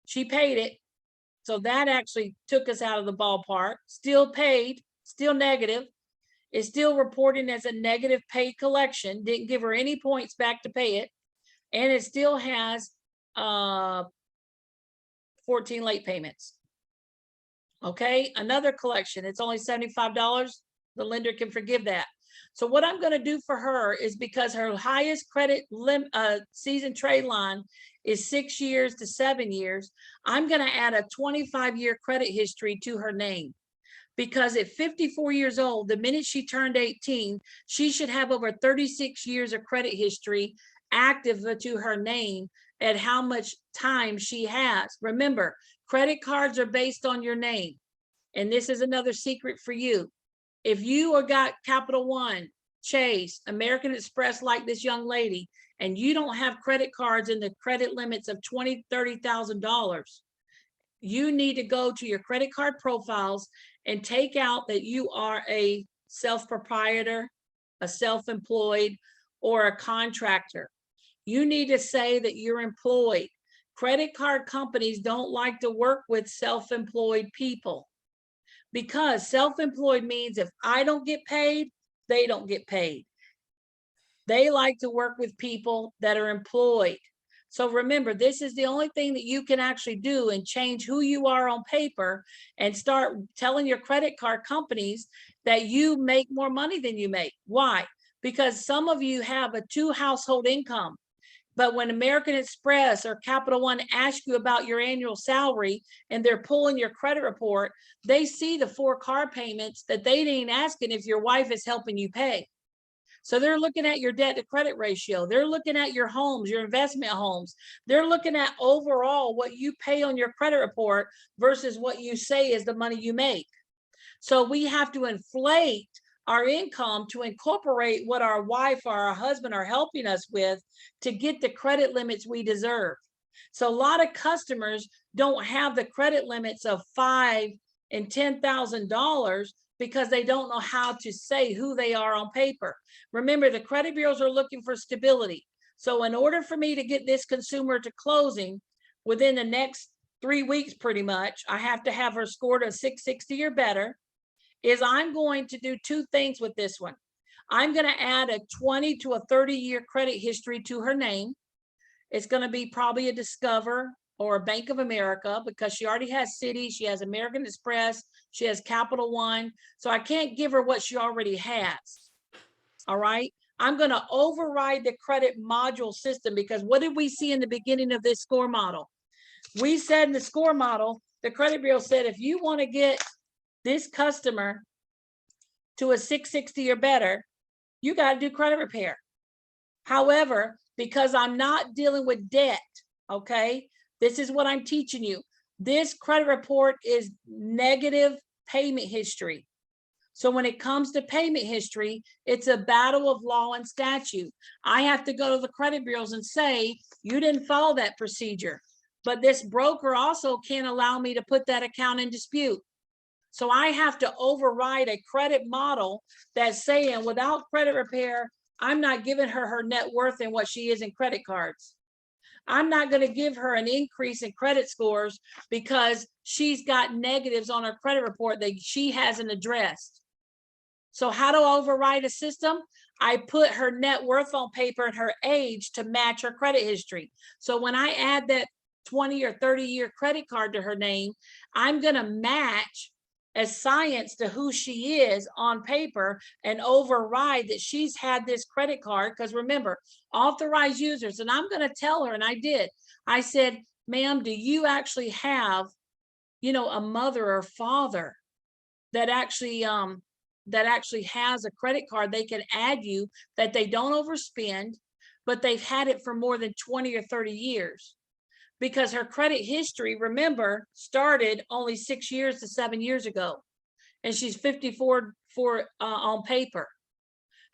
She paid it. So that actually took us out of the ballpark. Still paid, still negative. Is still reporting as a negative paid collection. Didn't give her any points back to pay it. And it still has 14 late payments. Okay, another collection, it's only $75. The lender can forgive that. So what I'm going to do for her is, because her highest credit season trade line is 6 years to 7 years, I'm going to add a 25-year credit history to her name. Because at 54 years old, the minute she turned 18, she should have over 36 years of credit history active to her name. at how much time she has. Remember, credit cards are based on your name. And this is another secret for you. If you are got Capital One, Chase, American Express, like this young lady, and you don't have credit cards in the credit limits of $20,000, $30,000, you need to go to your credit card profiles and take out that you are a self-proprietor, a self-employed, or a contractor. You need to say that you're employed. Credit card companies don't like to work with self-employed people, because self-employed means if I don't get paid, they don't get paid. They like to work with people that are employed. So remember, this is the only thing that you can actually do and change who you are on paper, and start telling your credit card companies that you make more money than you make. Why? Because some of you have a 2 household income. But when American Express or Capital One ask you about your annual salary and they're pulling your credit report, they see the 4 car payments that they ain't asking if your wife is helping you pay. So they're looking at your debt to credit ratio. They're looking at your homes, your investment homes. They're looking at overall what you pay on your credit report versus what you say is the money you make. So we have to inflate our income to incorporate what our wife or our husband are helping us with to get the credit limits we deserve. So a lot of customers don't have the credit limits of $5,000 and $10,000 because they don't know how to say who they are on paper. Remember, the credit bureaus are looking for stability. So in order for me to get this consumer to closing within the next 3 weeks, pretty much, I have to have her scored a 660 or better. Is I'm going to do 2 things with this one. I'm going to add a 20 to a 30-year credit history to her name. It's going to be probably a Discover or a Bank of America, because she already has Citi, she has American Express, she has Capital One. So I can't give her what she already has. All right. I'm going to override the credit module system, because what did we see in the beginning of this score model? We said in the score model, the credit bureau said, if you want to get this customer to a 660 or better, you got to do credit repair. However, because I'm not dealing with debt, okay, this is what I'm teaching you. This credit report is negative payment history. So when it comes to payment history, it's a battle of law and statute. I have to go to the credit bureaus and say, you didn't follow that procedure. But this broker also can't allow me to put that account in dispute. So I have to override a credit model that's saying without credit repair, I'm not giving her her net worth and what she is in credit cards. I'm not going to give her an increase in credit scores because she's got negatives on her credit report that she hasn't addressed. So how do I override a system? I put her net worth on paper and her age to match her credit history. So when I add that 20 or 30-year credit card to her name, I'm going to match as science to who she is on paper and override that she's had this credit card. Because remember, authorized users, and I'm going to tell her, and I did, I said, ma'am, do you actually have, you know, a mother or father that actually has a credit card they can add you, that they don't overspend, but they've had it for more than 20 or 30 years? Because her credit history, remember, started only 6 years to 7 years ago, and she's 54 on paper.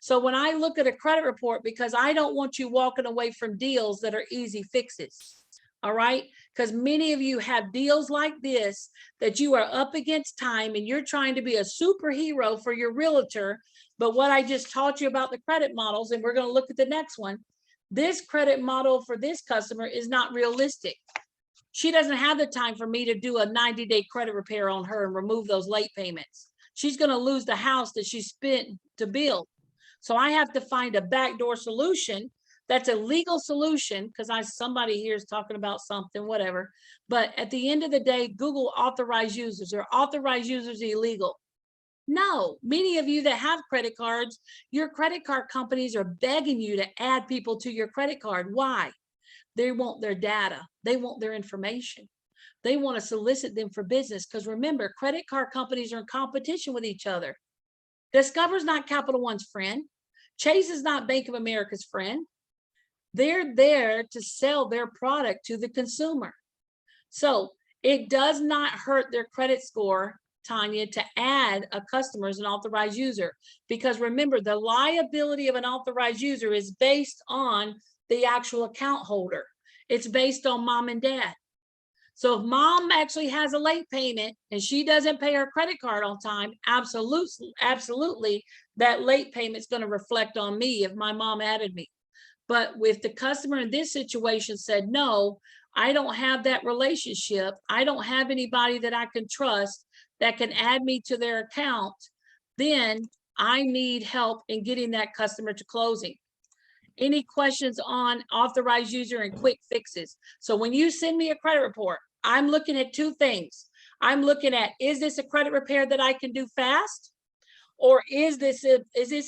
So when I look at a credit report, because I don't want you walking away from deals that are easy fixes, all right? Because many of you have deals like this that you are up against time and you're trying to be a superhero for your realtor. But what I just taught you about the credit models, and we're going to look at the next one, this credit model for this customer is not realistic. She doesn't have the time for me to do a 90-day credit repair on her and remove those late payments. She's going to lose the house that she spent to build. So I have to find a backdoor solution that's a legal solution, because somebody here is talking about something, whatever. But at the end of the day, Google authorized users. Are authorized users illegal? No, many of you that have credit cards, your credit card companies are begging you to add people to your credit card. Why? They want their data. They want their information. They want to solicit them for business, because remember, credit card companies are in competition with each other. Discover's not Capital One's friend. Chase is not Bank of America's friend. They're there to sell their product to the consumer. So it does not hurt their credit score, Tanya, to add a customer as an authorized user. Because remember, the liability of an authorized user is based on the actual account holder. It's based on mom and dad. So if mom actually has a late payment and she doesn't pay her credit card on time, absolutely, that late payment is going to reflect on me if my mom added me. But with the customer in this situation said, no, I don't have that relationship. I don't have anybody that I can trust that can add me to their account. Then I need help in getting that customer to closing. Any questions on authorized user and quick fixes? So when you send me a credit report, I'm looking at two things. I'm looking at, is this a credit repair that I can do fast? Or is this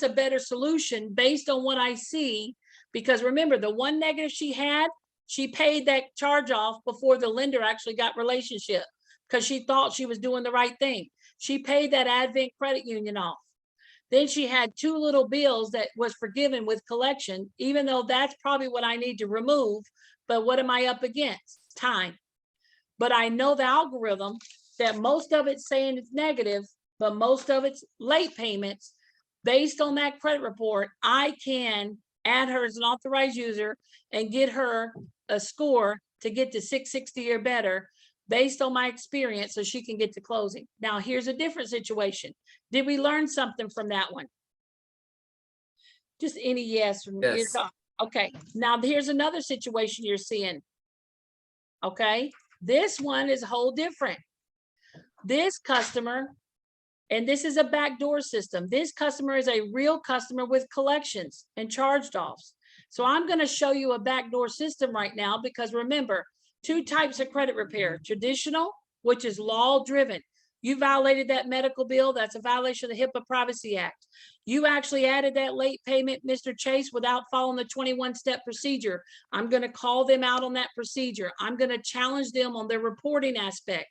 a better solution based on what I see? Because remember, the one negative she had, she paid that charge off before the lender actually got relationship because she thought she was doing the right thing. She paid that Advent Credit Union off. Then she had two little bills that was forgiven with collection, even though that's probably what I need to remove. But what am I up against? Time. But I know the algorithm that most of it's saying it's negative, but most of it's late payments. Based on that credit report, I can add her as an authorized user and get her a score to get to 660 or better based on my experience so she can get to closing. Now, here's a different situation. Did we learn something from that one? Just any yes from your Yes. talk. Okay, now here's another situation you're seeing. Okay, this one is a whole different. This customer, and this is a backdoor system. This customer is a real customer with collections and charged offs. So I'm going to show you a backdoor system right now because remember, two types of credit repair: traditional, which is law driven. You violated that medical bill. That's a violation of the HIPAA Privacy Act. You actually added that late payment, Mr. Chase, without following the 21-step procedure. I'm going to call them out on that procedure. I'm going to challenge them on their reporting aspect.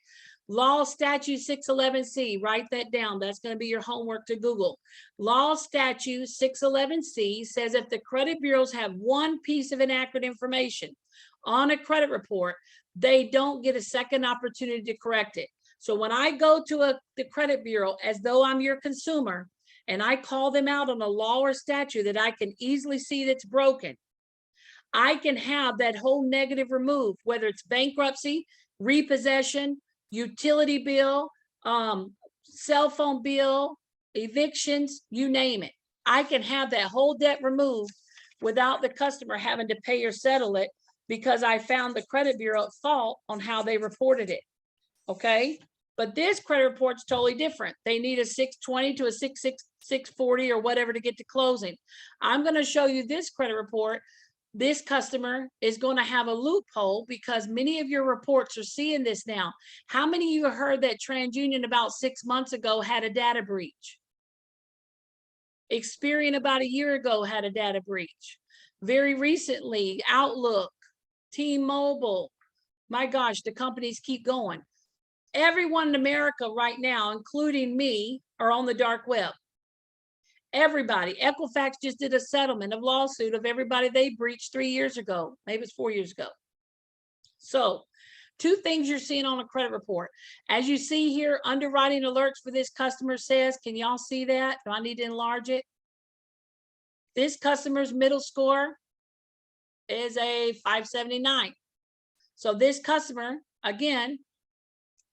Law Statute 611C, write that down. That's going to be your homework to Google. Law Statute 611C says if the credit bureaus have one piece of inaccurate information on a credit report, they don't get a second opportunity to correct it. So when I go to the credit bureau as though I'm your consumer and I call them out on a law or statute that I can easily see that's broken, I can have that whole negative removed, whether it's bankruptcy, repossession, utility bill, cell phone bill, evictions, you name it. I can have that whole debt removed without the customer having to pay or settle it because I found the credit bureau at fault on how they reported it. Okay, but this credit report's totally different. They need a 620 to a 640 or whatever to get to closing. I'm going to show you this credit report. This customer is going to have a loophole because many of your reports are seeing this now. How many of you heard that TransUnion about 6 months ago had a data breach? Experian about a year ago had a data breach. Very recently, Outlook, T-Mobile, my gosh, the companies keep going. Everyone in America right now, including me, are on the dark web. Everybody. Equifax just did a settlement of lawsuit of everybody they breached 3 years ago. Maybe it's 4 years ago. So two things you're seeing on a credit report. As you see here, underwriting alerts for this customer says, can y'all see that? Do I need to enlarge it? This customer's middle score is a 579. So this customer, again,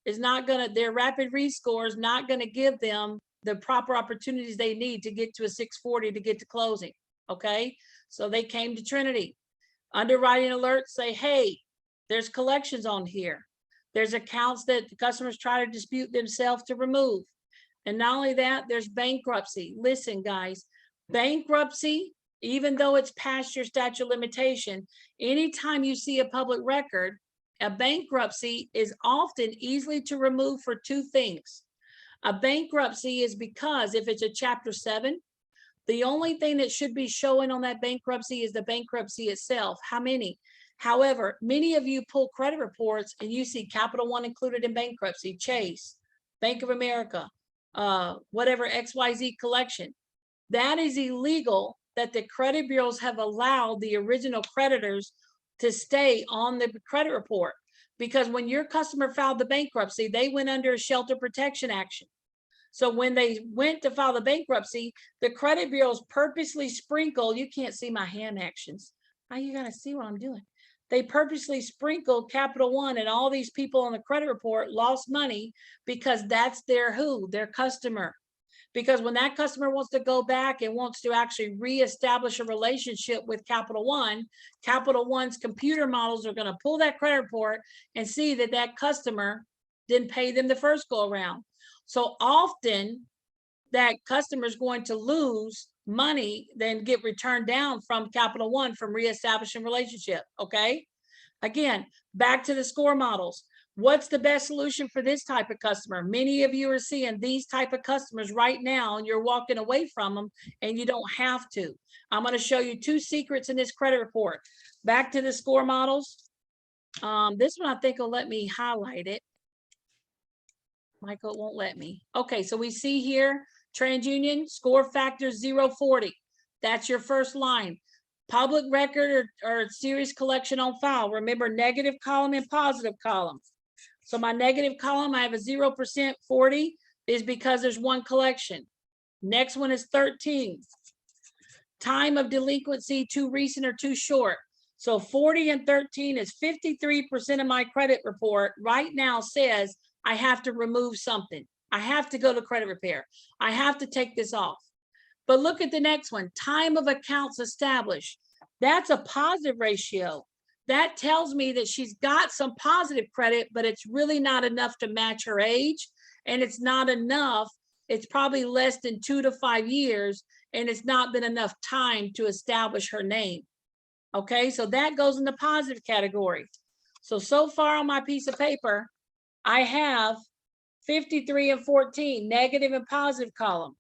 is not going to, their rapid rescore is not going to give them the proper opportunities they need to get to a 640 to get to closing. Okay, so they came to Trinity. Underwriting alerts say, hey, there's collections on here. There's accounts that the customers try to dispute themselves to remove. And not only that, there's bankruptcy. Listen, guys, bankruptcy, even though it's past your statute of limitation, anytime you see a public record, a bankruptcy is often easily to remove for two things. A bankruptcy is because if it's a Chapter 7, the only thing that should be showing on that bankruptcy is the bankruptcy itself. How many? However, many of you pull credit reports and you see Capital One included in bankruptcy, Chase, Bank of America, whatever XYZ collection. That is illegal that the credit bureaus have allowed the original creditors to stay on the credit report. Because when your customer filed the bankruptcy, they went under a shelter protection action. So when they went to file the bankruptcy, the credit bureaus purposely sprinkled, you can't see my hand actions. Now you gotta see what I'm doing. They purposely sprinkled Capital One, and all these people on the credit report lost money because that's their their customer. Because when that customer wants to go back and wants to actually reestablish a relationship with Capital One's computer models are going to pull that credit report and see that that customer didn't pay them the first go around. So often that customer is going to lose money, then get returned down from Capital One from reestablishing relationship. Okay. Again, back to the score models. What's the best solution for this type of customer? Many of you are seeing these type of customers right now, and you're walking away from them, and you don't have to. I'm going to show you 2 secrets in this credit report. Back to the score models. This one I think will let me highlight it. Michael, it won't let me. Okay, so we see here, TransUnion, score factor 040. That's your first line. Public record or serious collection on file. Remember, negative column and positive column. So my negative column, I have a 0%. 40 is because there's one collection. Next one is 13. Time of delinquency, too recent or too short. So 40 and 13 is 53% of my credit report right now says I have to remove something. I have to go to credit repair. I have to take this off. But look at the next one, time of accounts established. That's a positive ratio. That tells me that she's got some positive credit, but it's really not enough to match her age. And it's not enough. It's probably less than 2 to 5 years. And it's not been enough time to establish her name. Okay, so that goes in the positive category. So far on my piece of paper, I have 53 and 14, negative and positive column.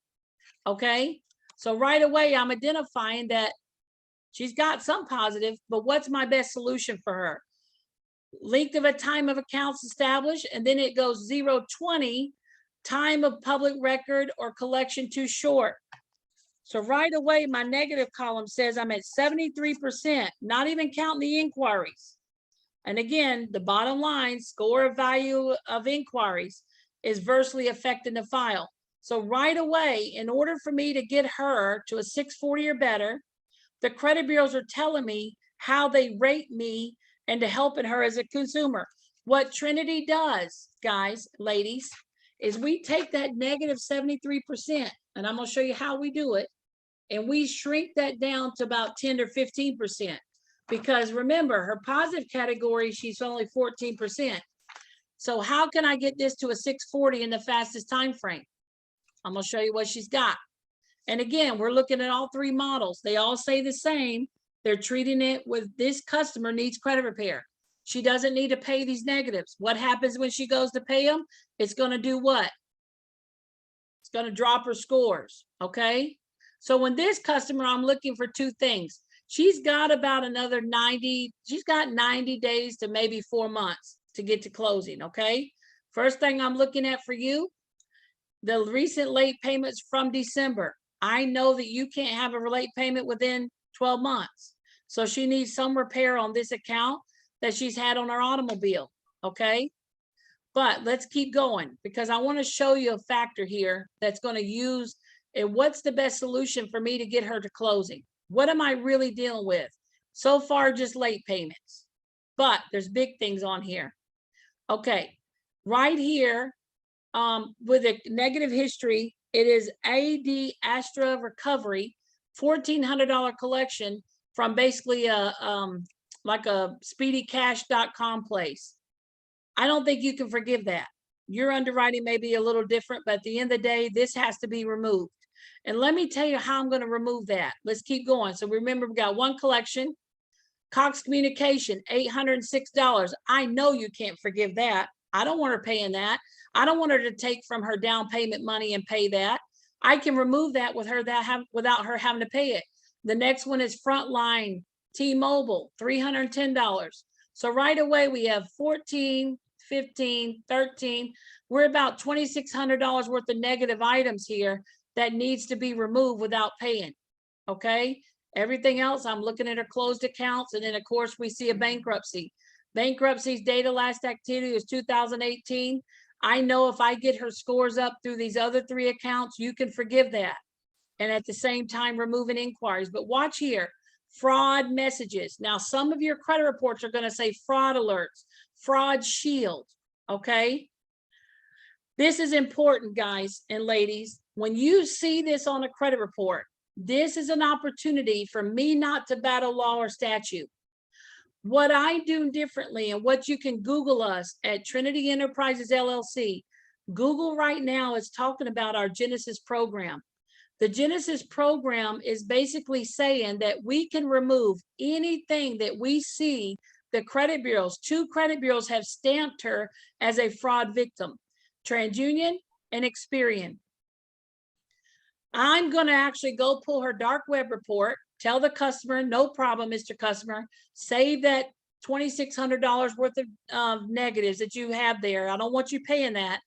Okay, so right away, I'm identifying that she's got some positive, but what's my best solution for her? Length of a time of accounts established, and then it goes 0-20, time of public record or collection too short. So right away, my negative column says I'm at 73%, not even counting the inquiries. And again, the bottom line, score of value of inquiries is versely affecting the file. So right away, in order for me to get her to a 640 or better, the credit bureaus are telling me how they rate me and to helping her as a consumer. What Trinity does, guys, ladies, is we take that negative 73%, and I'm going to show you how we do it, and we shrink that down to about 10 or 15%. Because remember, her positive category, she's only 14%. So how can I get this to a 640 in the fastest time frame? I'm going to show you what she's got. And again, we're looking at all 3 models. They all say the same. They're treating it with this customer needs credit repair. She doesn't need to pay these negatives. What happens when she goes to pay them? It's going to do what? It's going to drop her scores. Okay. So when this customer, I'm looking for 2 things. She's got about another 90. She's got 90 days to maybe 4 months to get to closing. Okay. First thing I'm looking at for you, the recent late payments from December. I know that you can't have a late payment within 12 months. So she needs some repair on this account that she's had on her automobile. Okay. But let's keep going because I want to show you a factor here that's going to use and what's the best solution for me to get her to closing. What am I really dealing with? So far, just late payments, but there's big things on here. Okay. Right here, with a negative history, it is AD Astra Recovery, $1,400 collection from basically a like a speedycash.com place. I don't think you can forgive that. Your underwriting may be a little different, but at the end of the day, this has to be removed. And let me tell you how I'm going to remove that. Let's keep going. So remember, we got 1 collection. Cox Communication, $806. I know you can't forgive that. I don't want her paying that. I don't want her to take from her down payment money and pay that. I can remove that with her without her having to pay it. The next one is Frontline T-Mobile, $310. So right away we have 14, 15, 13. We're about $2,600 worth of negative items here that needs to be removed without paying. okay? Everything else, I'm looking at her closed accounts, and then of course, we see a bankruptcy. Bankruptcy's data last activity was 2018. I know if I get her scores up through these other 3 accounts, you can forgive that. And at the same time, removing inquiries. But watch here, fraud messages. Now, some of your credit reports are gonna say fraud alerts, fraud shield, okay? This is important, guys and ladies. When you see this on a credit report, this is an opportunity for me not to battle law or statute. What I do differently, and what you can Google us at Trinity Enterprises LLC. Google right now is talking about our Genesis program. The Genesis program is basically saying that we can remove anything that we see the credit bureaus, 2 credit bureaus have stamped her as a fraud victim, TransUnion and Experian. I'm going to actually go pull her dark web report, tell the customer, no problem, Mr. Customer, save that $2,600 worth of negatives that you have there. I don't want you paying that.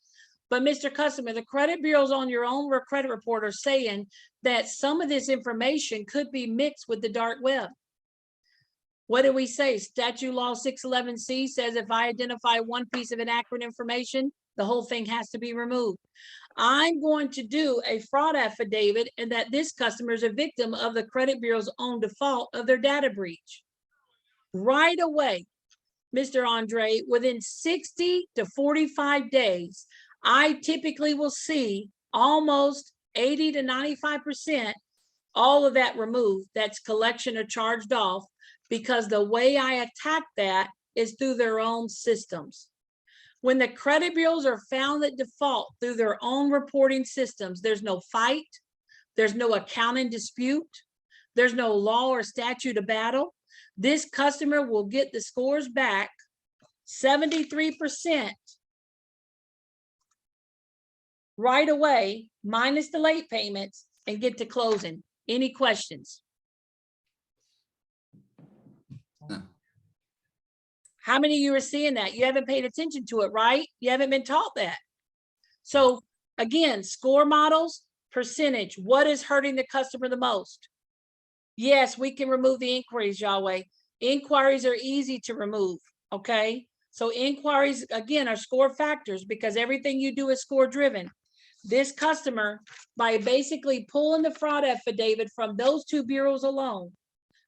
But Mr. Customer, the credit bureaus on your own credit report are saying that some of this information could be mixed with the dark web. What do we say? Statute Law 611C says if I identify one piece of inaccurate information, the whole thing has to be removed. I'm going to do a fraud affidavit and that this customer is a victim of the credit bureau's own default of their data breach. Right away, Mr. Andre, within 60 to 45 days, I typically will see almost 80 to 95% all of that removed, that's collection or charged off, because the way I attack that is through their own systems. When the credit bureaus are found at default through their own reporting systems, there's no fight, there's no accounting dispute, there's no law or statute of battle. This customer will get the scores back 73% right away, minus the late payments, and get to closing. Any questions? No. How many of you are seeing that? You haven't paid attention to it, right? You haven't been taught that. So again, score models, percentage, what is hurting the customer the most? Yes, we can remove the inquiries, Yahweh. Inquiries are easy to remove, okay? So inquiries, again, are score factors because everything you do is score driven. This customer, by basically pulling the fraud affidavit from those 2 bureaus alone,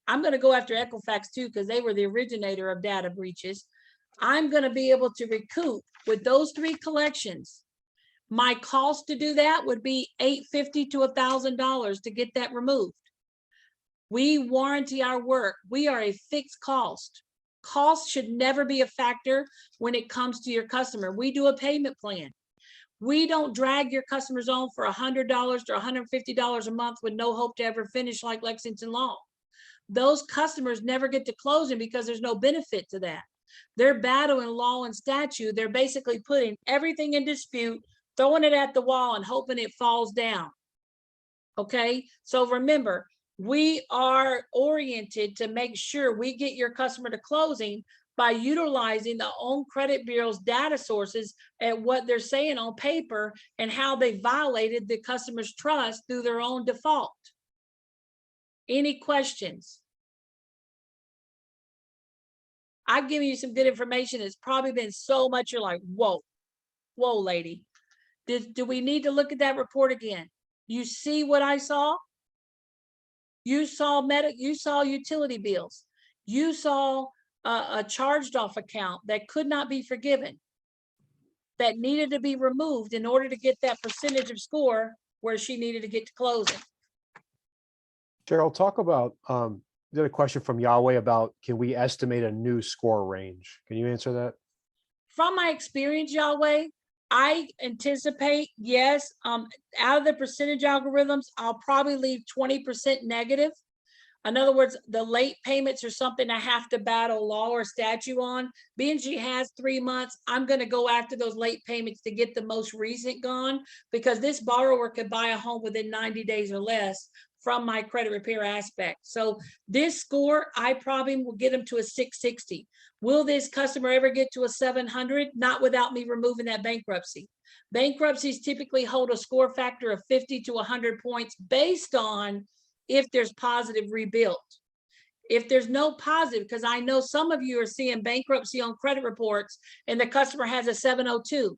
I'm going to go after Equifax too, because they were the originator of data breaches. I'm going to be able to recoup with those 3 collections. My cost to do that would be $850 to $1,000 to get that removed. We warranty our work. We are a fixed cost. Cost should never be a factor when it comes to your customer. We do a payment plan. We don't drag your customers on for $100 to $150 a month with no hope to ever finish like Lexington Law. Those customers never get to closing because there's no benefit to that. They're battling law and statute. They're basically putting everything in dispute, throwing it at the wall and hoping it falls down. Okay, so remember, we are oriented to make sure we get your customer to closing by utilizing the own credit bureau's data sources at what they're saying on paper and how they violated the customer's trust through their own default. Any questions? I've given you some good information. It's probably been so much you're like, whoa, lady. Do we need to look at that report again? You see what I saw? You saw utility bills. You saw a charged off account that could not be forgiven, that needed to be removed in order to get that percentage of score where she needed to get to closing. Gerald, talk about, did a question from Yahweh about, can we estimate a new score range? Can you answer that? From my experience, Yahweh, I anticipate, yes, out of the percentage algorithms, I'll probably leave 20% negative. In other words, the late payments are something I have to battle law or statute on. Being she has 3 months, I'm going to go after those late payments to get the most recent gone, because this borrower could buy a home within 90 days or less from my credit repair aspect. So this score, I probably will get them to a 660. Will this customer ever get to a 700? Not without me removing that bankruptcy. Bankruptcies typically hold a score factor of 50 to 100 points based on if there's positive rebuilt. If there's no positive, because I know some of you are seeing bankruptcy on credit reports and the customer has a 702.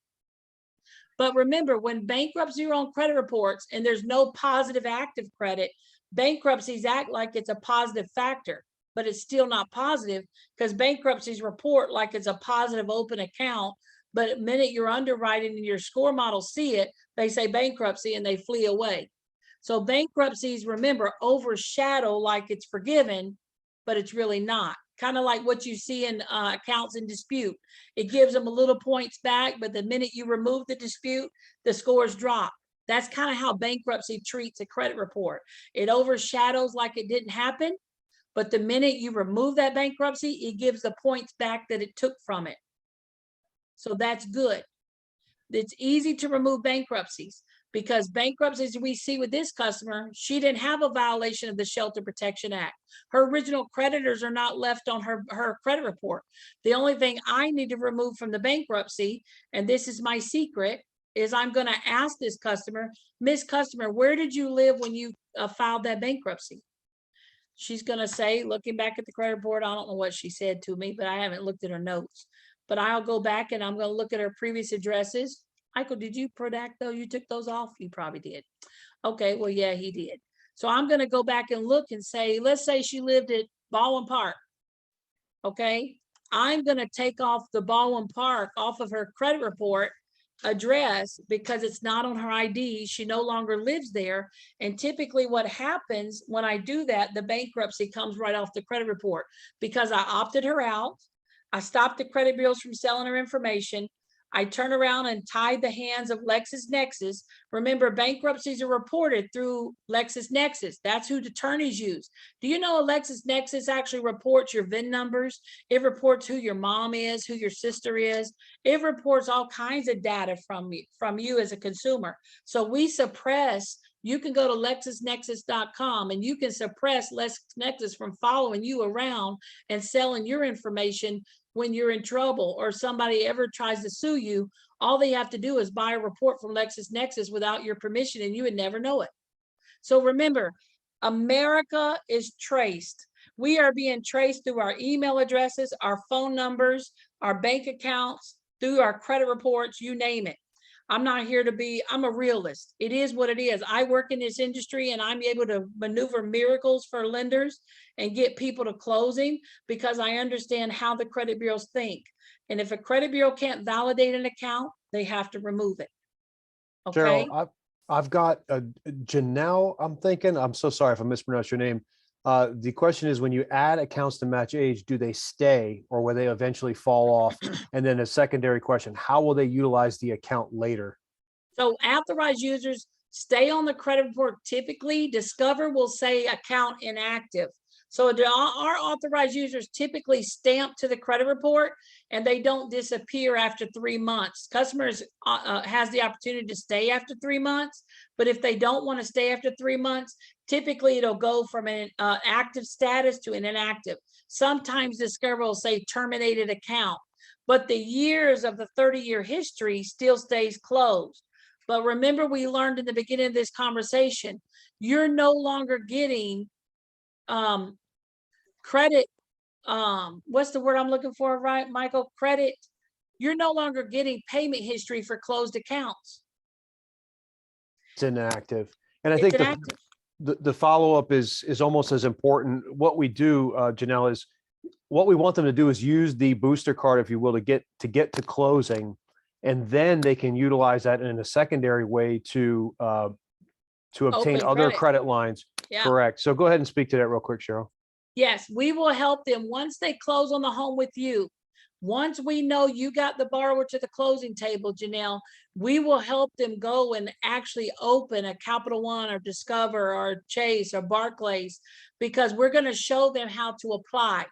But remember, when bankruptcy are on credit reports and there's no positive active credit, bankruptcies act like it's a positive factor, but it's still not positive because bankruptcies report like it's a positive open account. But the minute you're underwriting and your score models see it, they say bankruptcy and they flee away. So bankruptcies, remember, overshadow like it's forgiven, but it's really not. Kind of like what you see in accounts in dispute. It gives them a little points back, but the minute you remove the dispute, the scores drop. That's kind of how bankruptcy treats a credit report. It overshadows like it didn't happen, but the minute you remove that bankruptcy, it gives the points back that it took from it. So that's good. It's easy to remove bankruptcies because bankruptcies we see with this customer, she didn't have a violation of the Shelter Protection Act. Her original creditors are not left on her credit report. The only thing I need to remove from the bankruptcy, and this is my secret, is I'm going to ask this customer, Miss Customer, where did you live when you filed that bankruptcy? She's going to say, looking back at the credit report, I don't know what she said to me, but I haven't looked at her notes. But I'll go back and I'm going to look at her previous addresses. Michael, did you PRODAC though? You took those off? You probably did. Okay, well, yeah, he did. So I'm going to go back and look and say, let's say she lived at Baldwin Park. Okay, I'm going to take off the Baldwin Park off of her credit report address because it's not on her ID. She no longer lives there. And typically what happens when I do that, the bankruptcy comes right off the credit report because I opted her out. I stopped the credit bureaus from selling her information. I turn around and tied the hands of LexisNexis. Remember, bankruptcies are reported through LexisNexis. That's who the attorneys use. Do you know LexisNexis actually reports your VIN numbers? It reports who your mom is, who your sister is. It reports all kinds of data from you as a consumer. So we suppress. You can go to LexisNexis.com and you can suppress LexisNexis from following you around and selling your information when you're in trouble or somebody ever tries to sue you. All they have to do is buy a report from LexisNexis without your permission and you would never know it. So remember, America is traced. We are being traced through our email addresses, our phone numbers, our bank accounts, through our credit reports, you name it. I'm not here to be, I'm a realist. It is what it is. I work in this industry and I'm able to maneuver miracles for lenders and get people to closing because I understand how the credit bureaus think. And if a credit bureau can't validate an account, they have to remove it. Okay. Cheryl, I've got Janelle, I'm thinking, I'm so sorry if I mispronounced your name. The question is, when you add accounts to match age, do they stay or will they eventually fall off? And then a secondary question, how will they utilize the account later? So authorized users stay on the credit report. Typically, Discover will say account inactive. So our authorized users typically stamp to the credit report and they don't disappear after 3 months. Customers has the opportunity to stay after 3 months, but if they don't want to stay after 3 months, typically it'll go from an active status to an inactive. Sometimes Discover will say terminated account, but the years of the 30-year history still stays closed. But remember, we learned in the beginning of this conversation, you're no longer getting credit, what's the word I'm looking for, right, Michael? Credit, you're no longer getting payment history for closed accounts. It's inactive. And I It's think inactive. the follow-up is almost as important. What we do, Janelle, is what we want them to do is use the booster card, if you will, to get to closing, and then they can utilize that in a secondary way to obtain Open other credit. credit lines. Yeah. Correct. So go ahead and speak to that real quick, Cheryl. Yes, we will help them once they close on the home with you. Once we know you got the borrower to the closing table, Janelle, we will help them go and actually open a Capital One or Discover or Chase or Barclays, because we're going to show them how to apply.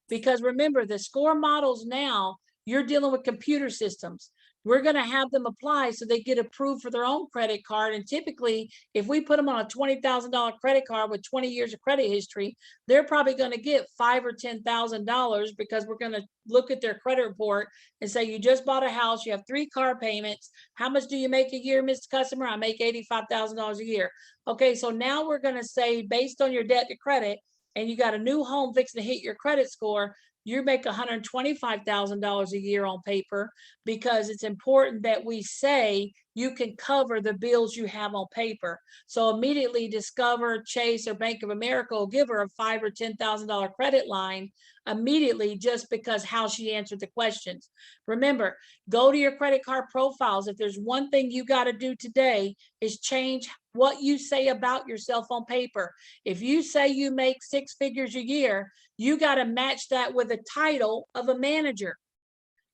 Because remember, the score models now, you're dealing with computer systems. we're going to have them apply so they get approved for their own credit card. And typically, if we put them on a $20,000 credit card with 20 years of credit history, they're probably going to get $5,000 or $10,000 because we're going to look at their credit report and say, you just bought a house, you have 3 car payments. How much do you make a year, Mr. Customer? I make $85,000 a year. Okay, so now we're going to say, based on your debt to credit, and you got a new home fixing to hit your credit score, you make $125,000 a year on paper, because it's important that we say you can cover the bills you have on paper. So immediately Discover, Chase, or Bank of America will give her a $5,000 or $10,000 credit line immediately, just because how she answered the questions. Remember, go to your credit card profiles. If there's one thing you got to do today, is change what you say about yourself on paper. If you say you make 6 figures a year, you got to match that with a title of a manager.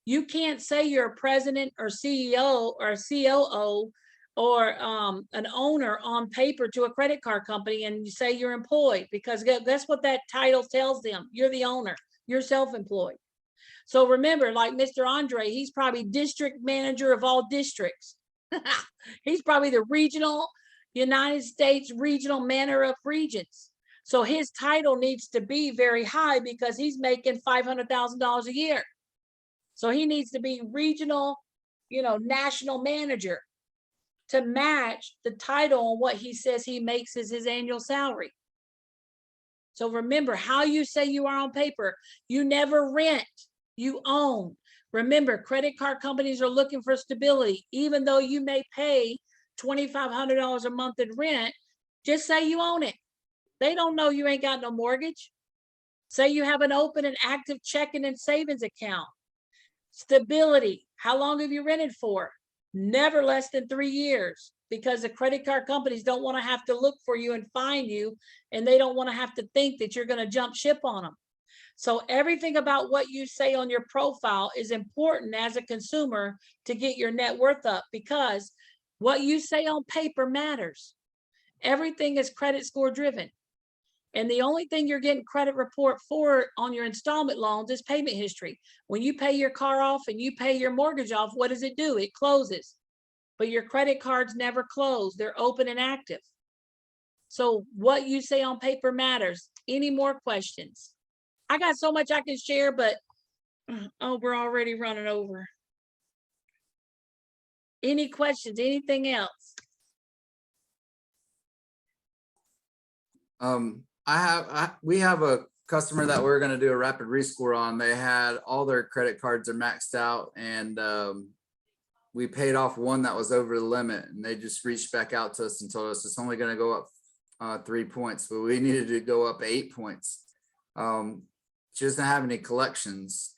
You can't say you're a president or CEO or COO or an owner on paper to a credit card company and you say you're employed, because that's what that title tells them. You're the owner, you're self-employed. So remember, like Mr. Andre, he's probably district manager of all districts. He's probably the regional, United States regional manager of regions. So his title needs to be very high because he's making $500,000 a year. So he needs to be regional, national manager to match the title on what he says he makes as his annual salary. So remember, how you say you are on paper. You never rent, you own. Remember, credit card companies are looking for stability. Even though you may pay $2,500 a month in rent, just say you own it. They don't know you ain't got no mortgage. Say you have an open and active checking and savings account. Stability. How long have you rented for? Never less than 3 years, because the credit card companies don't want to have to look for you and find you, and they don't want to have to think that you're going to jump ship on them. So everything about what you say on your profile is important as a consumer to get your net worth up, because what you say on paper matters. Everything is credit score driven. And the only thing you're getting credit report for on your installment loans is payment history. When you pay your car off and you pay your mortgage off, what does it do? It closes. But your credit cards never close. They're open and active. So what you say on paper matters. Any more questions? I got so much I can share, but we're already running over. Any questions? Anything else? We have a customer that we're going to do a rapid rescore on. They had all their credit cards are maxed out, and we paid off one that was over the limit, and they just reached back out to us and told us it's only going to go up 3 points, but we needed to go up 8 points. She doesn't have any collections.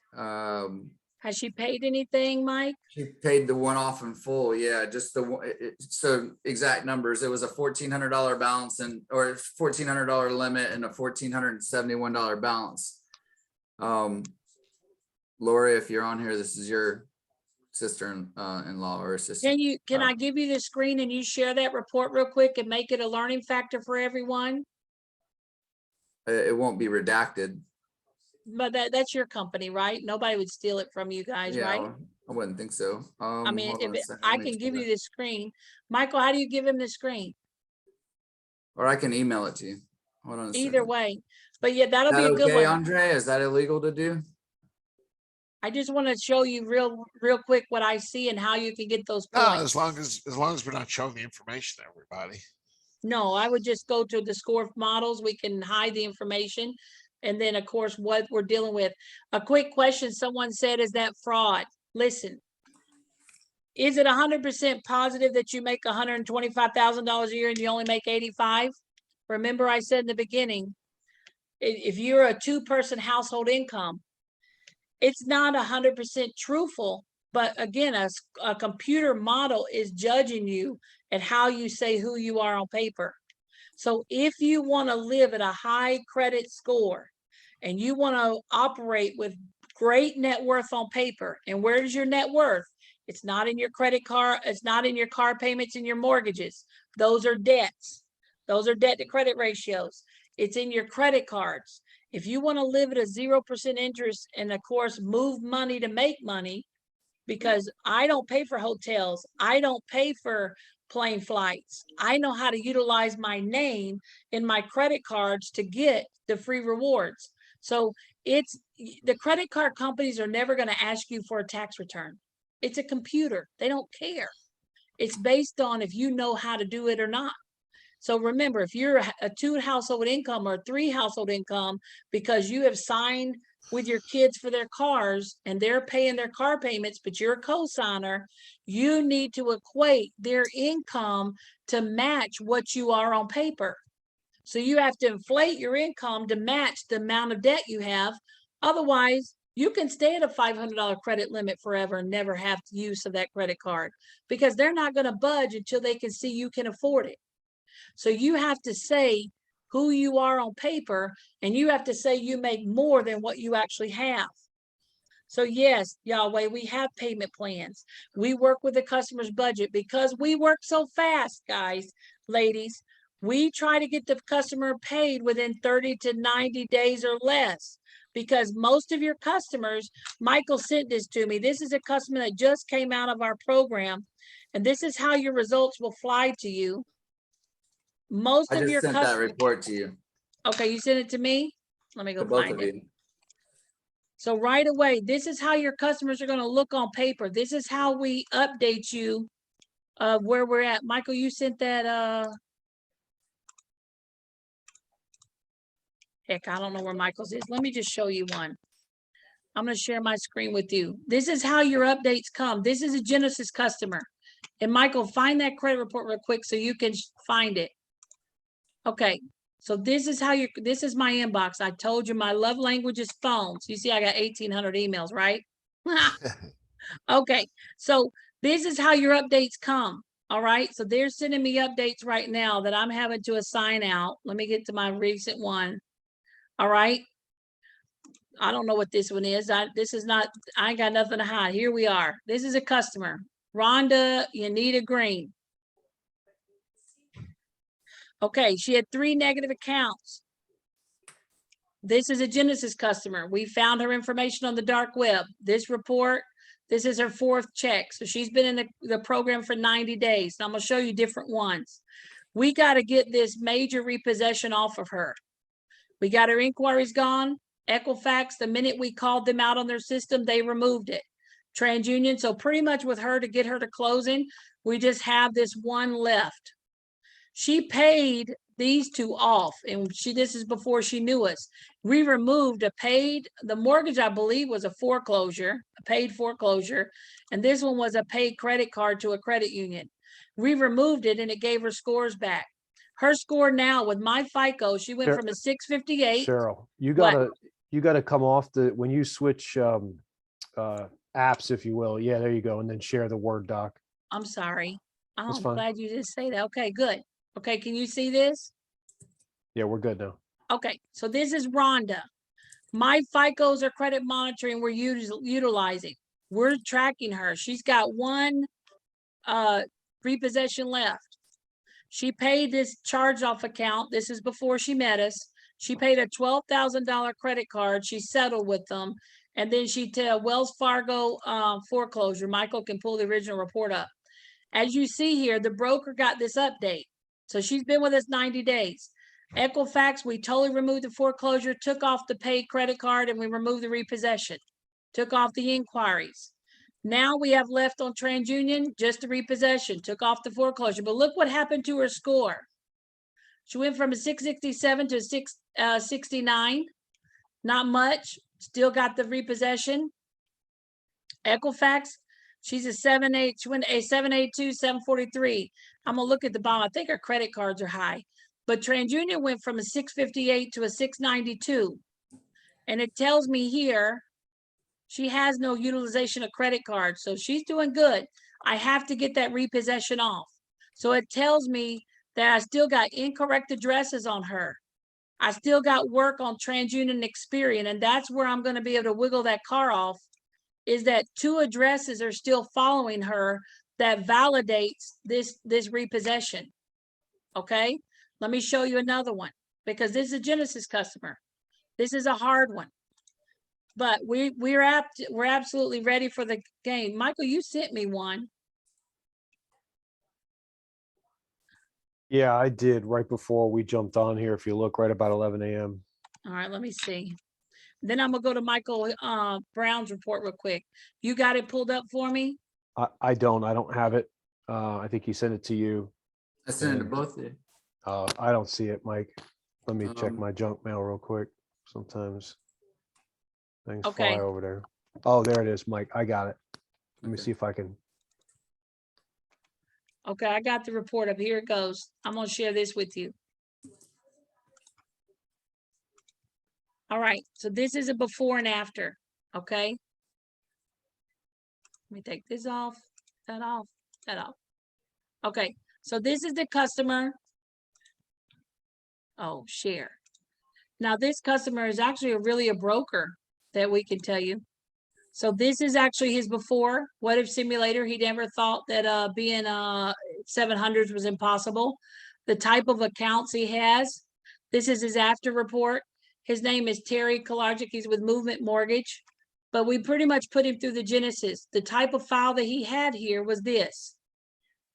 Has she paid anything, Mike? She paid the one off in full. Yeah, just the one. So exact numbers. It was a $1,400 balance or $1,400 limit and a $1,471 balance. Lori, if you're on here, this is your sister-in-law or sister. Can I give you the screen and you share that report real quick and make it a learning factor for everyone? It won't be redacted. But that's your company, right? Nobody would steal it from you guys, right? I wouldn't think so. I mean, hold on a second, I let me can check give you that. the screen. Michael, how do you give him the screen? Or I can email it to you. Hold on a Either second. way. But yeah, that'll Is be that a good okay, one. Andre? Is that illegal to do? I just want to show you real quick what I see and how you can get those No, points. as long as we're not showing the information to everybody. No, I would just go to the score models. We can hide the information. And then, of course, what we're dealing with. A quick question someone said, is that fraud? Listen, is it 100% positive that you make $125,000 a year and you only make 85? Remember I said in the beginning, if you're a 2-person household income, it's not 100% truthful. But again, a computer model is judging you at how you say who you are on paper. So if you want to live at a high credit score and you want to operate with great net worth on paper, and where's your net worth? It's not in your credit card. It's not in your car payments and your mortgages. Those are debts. Those are debt to credit ratios. It's in your credit cards. If you want to live at a 0% interest and of course move money to make money, because I don't pay for hotels. I don't pay for plane flights. I know how to utilize my name in my credit cards to get the free rewards. So the credit card companies are never going to ask you for a tax return. It's a computer. They don't care. It's based on if you know how to do it or not. So remember, if you're a 2 household income or 3 household income, because you have signed with your kids for their cars and they're paying their car payments, but you're a co-signer, you need to equate their income to match what you are on paper. So you have to inflate your income to match the amount of debt you have. Otherwise, you can stay at a $500 credit limit forever and never have use of that credit card, because they're not going to budge until they can see you can afford it. So you have to say who you are on paper, and you have to say you make more than what you actually have. So yes, Yahweh, we have payment plans. We work with the customer's budget because we work so fast, guys, ladies. We try to get the customer paid within 30 to 90 days or less, because most of your customers, Michael sent this to me. This is a customer that just came out of our program, and this is how your results will fly to you. Most I of just your sent that customers. report to you, Okay, you sent it to me? Let me to go both find of it. you. So right away, this is how your customers are going to look on paper. This is how we update you where we're at. Michael, you sent that heck, I don't know where Michael's is. Let me just show you one. I'm going to share my screen with you. This is how your updates come. This is a Genesis customer. And Michael, find that credit report real quick so you can find it. Okay, so this is my inbox. I told you my love language is phones. You see, I got 1,800 emails, right? Okay, so this is how your updates come. All right, so they're sending me updates right now that I'm having to assign out. Let me get to my recent one. All right. I don't know what this one is. I ain't got nothing to hide. Here we are. This is a customer. Rhonda Yanita Green. Okay, she had 3 negative accounts. This is a Genesis customer. We found her information on the dark web. This report, this is her 4th check. So she's been in the program for 90 days. And I'm going to show you different ones. We got to get this major repossession off of her. We got her inquiries gone. Equifax, the minute we called them out on their system, they removed it. TransUnion, so pretty much with her, to get her to closing, we just have this one left. She paid these 2 off, and this is before she knew us. We removed the mortgage, I believe, was a paid foreclosure, and this one was a paid credit card to a credit union. We removed it, and it gave her scores back. Her score now with my FICO, she went from a 658. Cheryl, you What? gotta come off when you switch apps, if you will. Yeah, there you go. And then share the Word doc. I'm sorry. Oh, That's I'm fine. glad you did say that. Okay, good. Okay, can you see this? Yeah, we're good now. Okay, so this is Rhonda. My FICOs are credit monitoring we're utilizing. We're tracking her. She's got 1 repossession left. She paid this charge off account. This is before she met us. She paid a $12,000 credit card. She settled with them. And then she did Wells Fargo foreclosure. Michael can pull the original report up. As you see here, the broker got this update. So she's been with us 90 days. Equifax, we totally removed the foreclosure, took off the paid credit card, and we removed the repossession. Took off the inquiries. Now we have left on TransUnion just the repossession, took off the foreclosure. But look what happened to her score. She went from a 667 to a 669. Not much. Still got the repossession. Equifax, she's a 78. She went a 782, 743. I'm gonna look at the bottom. I think her credit cards are high. But TransUnion went from a 658 to a 692. And it tells me here she has no utilization of credit cards. So she's doing good. I have to get that repossession off. So it tells me that I still got incorrect addresses on her. I still got work on TransUnion and Experian, and that's where I'm going to be able to wiggle that car off, is that 2 addresses are still following her that validates this repossession. Okay, let me show you another one, because this is a Genesis customer. This is a hard one. But we're absolutely ready for the game. Michael, you sent me one. Yeah, I did right before we jumped on here. If you look right about 11 a.m. All right, let me see. Then I'm gonna go to Michael Brown's report real quick. You got it pulled up for me? I don't have it. I think he sent it to you. I sent it to And- both of you. I don't see it, Mike. Let me check Um, my junk mail real quick. Sometimes things Okay. fly over there. Oh, there it is, Mike. I got it. Let me Okay. see if I can. Okay, I got the report up. Here it goes. I'm gonna share this with you. All right, so this is a before and after, okay? Let me take this off, that off, that off. Okay, so this is the customer. Oh, share. Now this customer is actually really a broker that we can tell you. So this is actually his before. What if simulator? He never thought that being 700s was impossible. The type of accounts he has. This is his after report. His name is Terry Kolajic. He's with Movement Mortgage. But we pretty much put him through the Genesis. The type of file that he had here was this.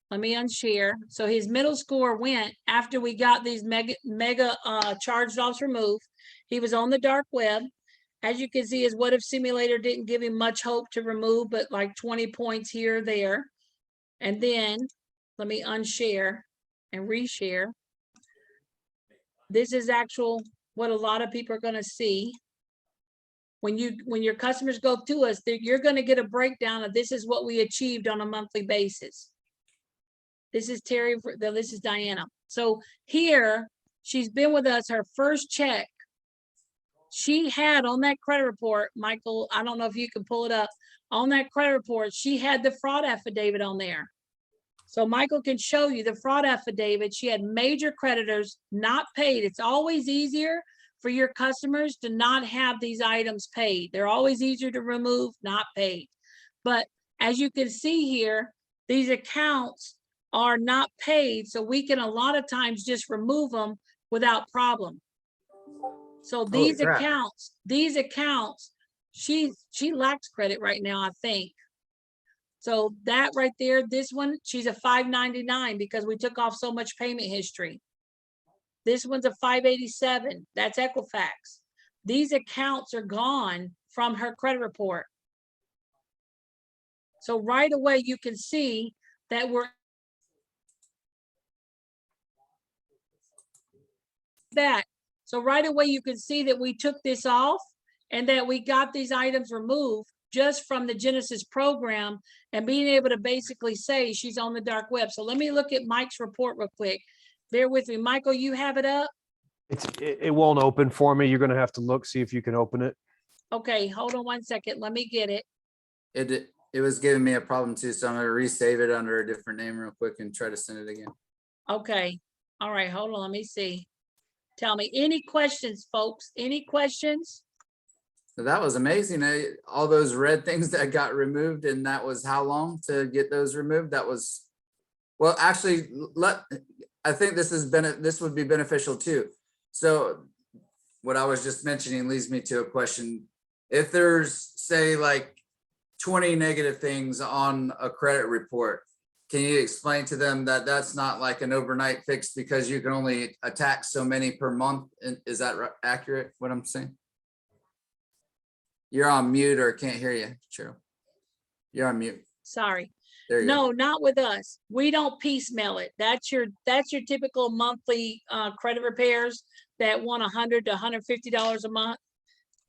Let me unshare. So his middle score went after we got these mega charged offs removed. He was on the dark web. As you can see, his what if simulator didn't give him much hope to remove, but like 20 points here or there. And then let me unshare and reshare. This is actual what a lot of people are going to see. When your customers go to us, you're going to get a breakdown of this is what we achieved on a monthly basis. This is Terry, this is Diana. So here, she's been with us, her first check. She had on that credit report, Michael, I don't know if you can pull it up. On that credit report, she had the fraud affidavit on there. So Michael can show you the fraud affidavit. She had major creditors not paid. It's always easier for your customers to not have these items paid. They're always easier to remove, not paid. But as you can see here, these accounts are not paid. So we can a lot of times just remove them without problem. So these accounts, she lacks credit right now, I think. So that right there, this one, she's a 599 because we took off so much payment history. This one's a 587. That's Equifax. These accounts are gone from her credit report. So right away, you can see that we're back. So right away, you can see that we took this off and that we got these items removed just from the Genesis program and being able to basically say she's on the dark web. So let me look at Mike's report real quick. Bear with me. Michael, you have it up? It won't open for me. You're going to have to look, see if you can open it. Okay, hold on 1 second. Let me get it. It was giving me a problem too, so I'm gonna resave it under a different name real quick and try to send it again. Okay. All right, hold on. Let me see. Tell me any questions, folks? Any questions? So that was amazing. All those red things that got removed, and that was how long to get those removed? That was, well, actually, I think this would be beneficial too. So what I was just mentioning leads me to a question. If there's, say, like 20 negative things on a credit report, can you explain to them that that's not like an overnight fix because you can only attack so many per month? Is that accurate, what I'm saying? You're on mute or can't hear you, Cheryl. You're on mute. Sorry. There you go. No, not with us. We don't piecemeal it. That's your typical monthly credit repairs that want $100 to $150 a month.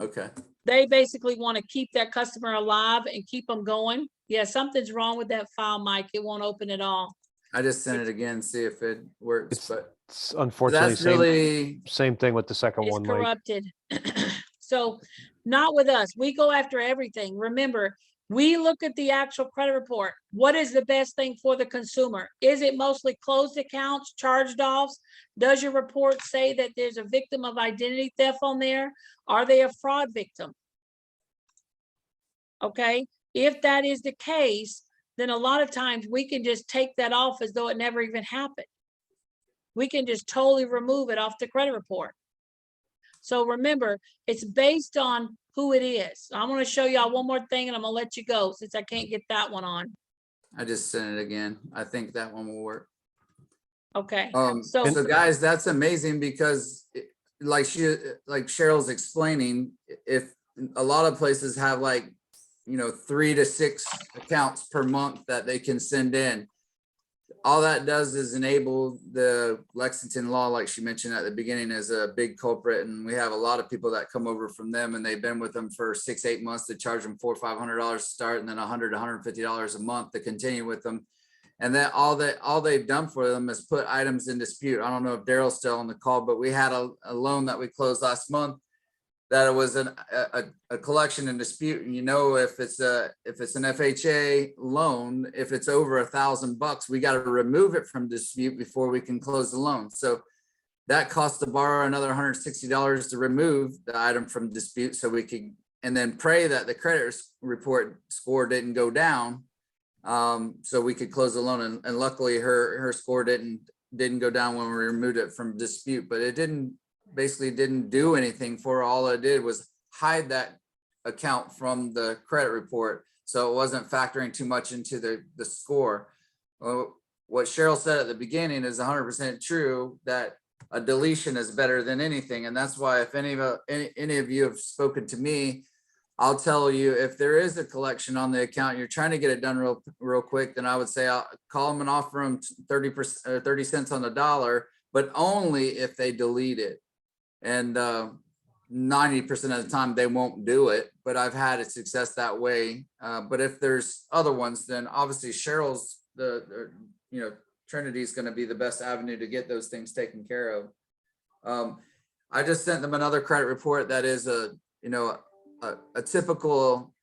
Okay. They basically want to keep that customer alive and keep them going. Yeah, something's wrong with that file, Mike. It won't open at all. I just sent it again, see if it works, but It's unfortunately that's really, same thing with the second It's one, Mike. corrupted. So not with us. We go after everything. Remember, we look at the actual credit report. What is the best thing for the consumer? Is it mostly closed accounts, charged offs? Does your report say that there's a victim of identity theft on there? Are they a fraud victim? Okay, if that is the case, then a lot of times we can just take that off as though it never even happened. We can just totally remove it off the credit report. So remember, it's based on who it is. I'm gonna show y'all one more thing and I'm gonna let you go since I can't get that one on. I just sent it again. I think that one will work. Okay, So so guys, that's amazing because like Cheryl's explaining, if a lot of places have like, 3 to 6 accounts per month that they can send in. All that does is enable the Lexington law, like she mentioned at the beginning, as a big culprit. And we have a lot of people that come over from them and they've been with them for 6-8 months to charge them $400 or $500 to start, and then $100 to $150 a month to continue with them. And then all they've done for them is put items in dispute. I don't know if Daryl's still on the call, but we had a loan that we closed last month that it was a collection in dispute. And if it's an FHA loan, if it's over $1,000, we got to remove it from dispute before we can close the loan. So that cost the borrower another $160 to remove the item from dispute, so we could, and then pray that the credit report score didn't go down, so we could close the loan. And luckily her score didn't go down when we removed it from dispute, but it basically didn't do anything for her. All it did was hide that account from the credit report, so it wasn't factoring too much into the score. What Cheryl said at the beginning is 100% true, that a deletion is better than anything. And that's why if any of you have spoken to me, I'll tell you, if there is a collection on the account, you're trying to get it done real quick, then I would say I'll call them and offer them 30 cents on the dollar, but only if they delete it. And 90% of the time they won't do it, but I've had a success that way. But if there's other ones, then obviously Cheryl's Trinity is going to be the best avenue to get those things taken care of. I just sent them another credit report that is a typical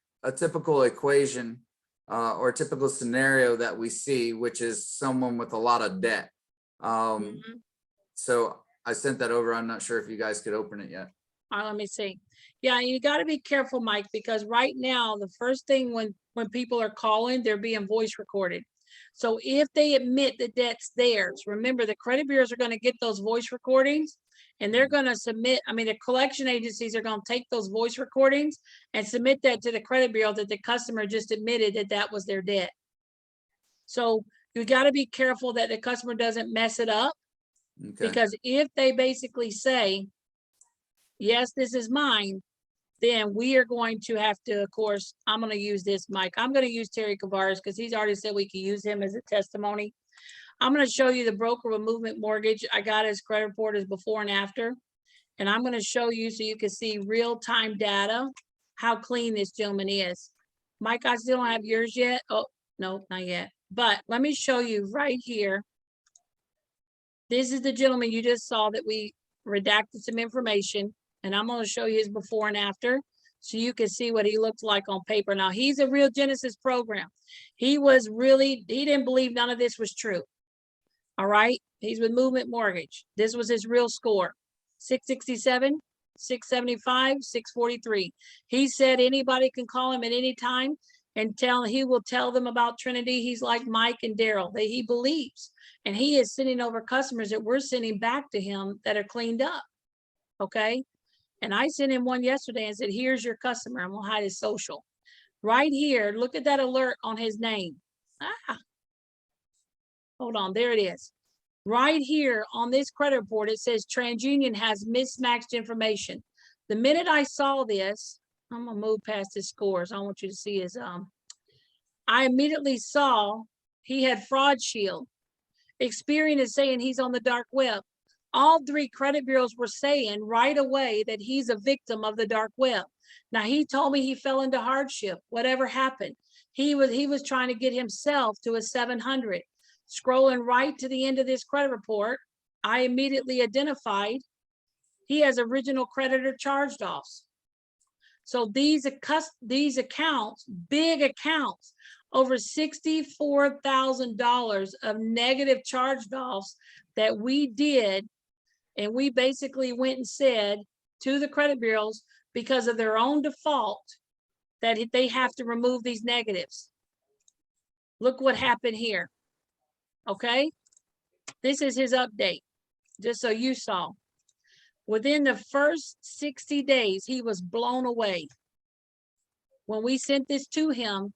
equation or a typical scenario that we see, which is someone with a lot of debt. So I sent that over. I'm not sure if you guys could open it yet. all right, let me see. Yeah, you got to be careful, Mike, because right now, the first thing when people are calling, they're being voice recorded. So if they admit that that's theirs, remember the credit bureaus are going to get those voice recordings and they're going to submit. I mean, the collection agencies are going to take those voice recordings and submit that to the credit bureau that the customer just admitted that that was their debt. So you got to be careful that the customer doesn't mess it up. Okay. Because if they basically say, yes, this is mine, then we are going to have to, of course, I'm going to use this, Mike. I'm going to use Terry Kavares because he's already said we can use him as a testimony. I'm going to show you the broker with Movement Mortgage. I got his credit report as before and after. And I'm going to show you so you can see real-time data, how clean this gentleman is. Mike, I still don't have yours yet. Oh, no, not yet. But let me show you right here. This is the gentleman you just saw that we redacted some information, and I'm going to show you his before and after so you can see what he looked like on paper. Now, he's a real Genesis program. He didn't believe none of this was true. All right. He's with Movement Mortgage. This was his real score, 667, 675, 643. He said anybody can call him at any time and he will tell them about Trinity. He's like Mike and Daryl, that he believes. And he is sending over customers that we're sending back to him that are cleaned up. Okay. And I sent him one yesterday and said, here's your customer. I'm going to hide his social. Right here, look at that alert on his name. Hold on, there it is. Right here on this credit report, it says TransUnion has mismatched information. The minute I saw this, I'm going to move past his scores. I want you to see his, I immediately saw he had Fraud Shield. Experian is saying he's on the dark web. All three credit bureaus were saying right away that he's a victim of the dark web. Now, he told me he fell into hardship. Whatever happened, he was trying to get himself to a 700. Scrolling right to the end of this credit report, I immediately identified he has original creditor charged offs. So these accounts, big accounts, over $64,000 of negative charged offs that we did. And we basically went and said to the credit bureaus, because of their own default, that they have to remove these negatives. Look what happened here. Okay. This is his update, just so you saw. Within the first 60 days, he was blown away. When we sent this to him,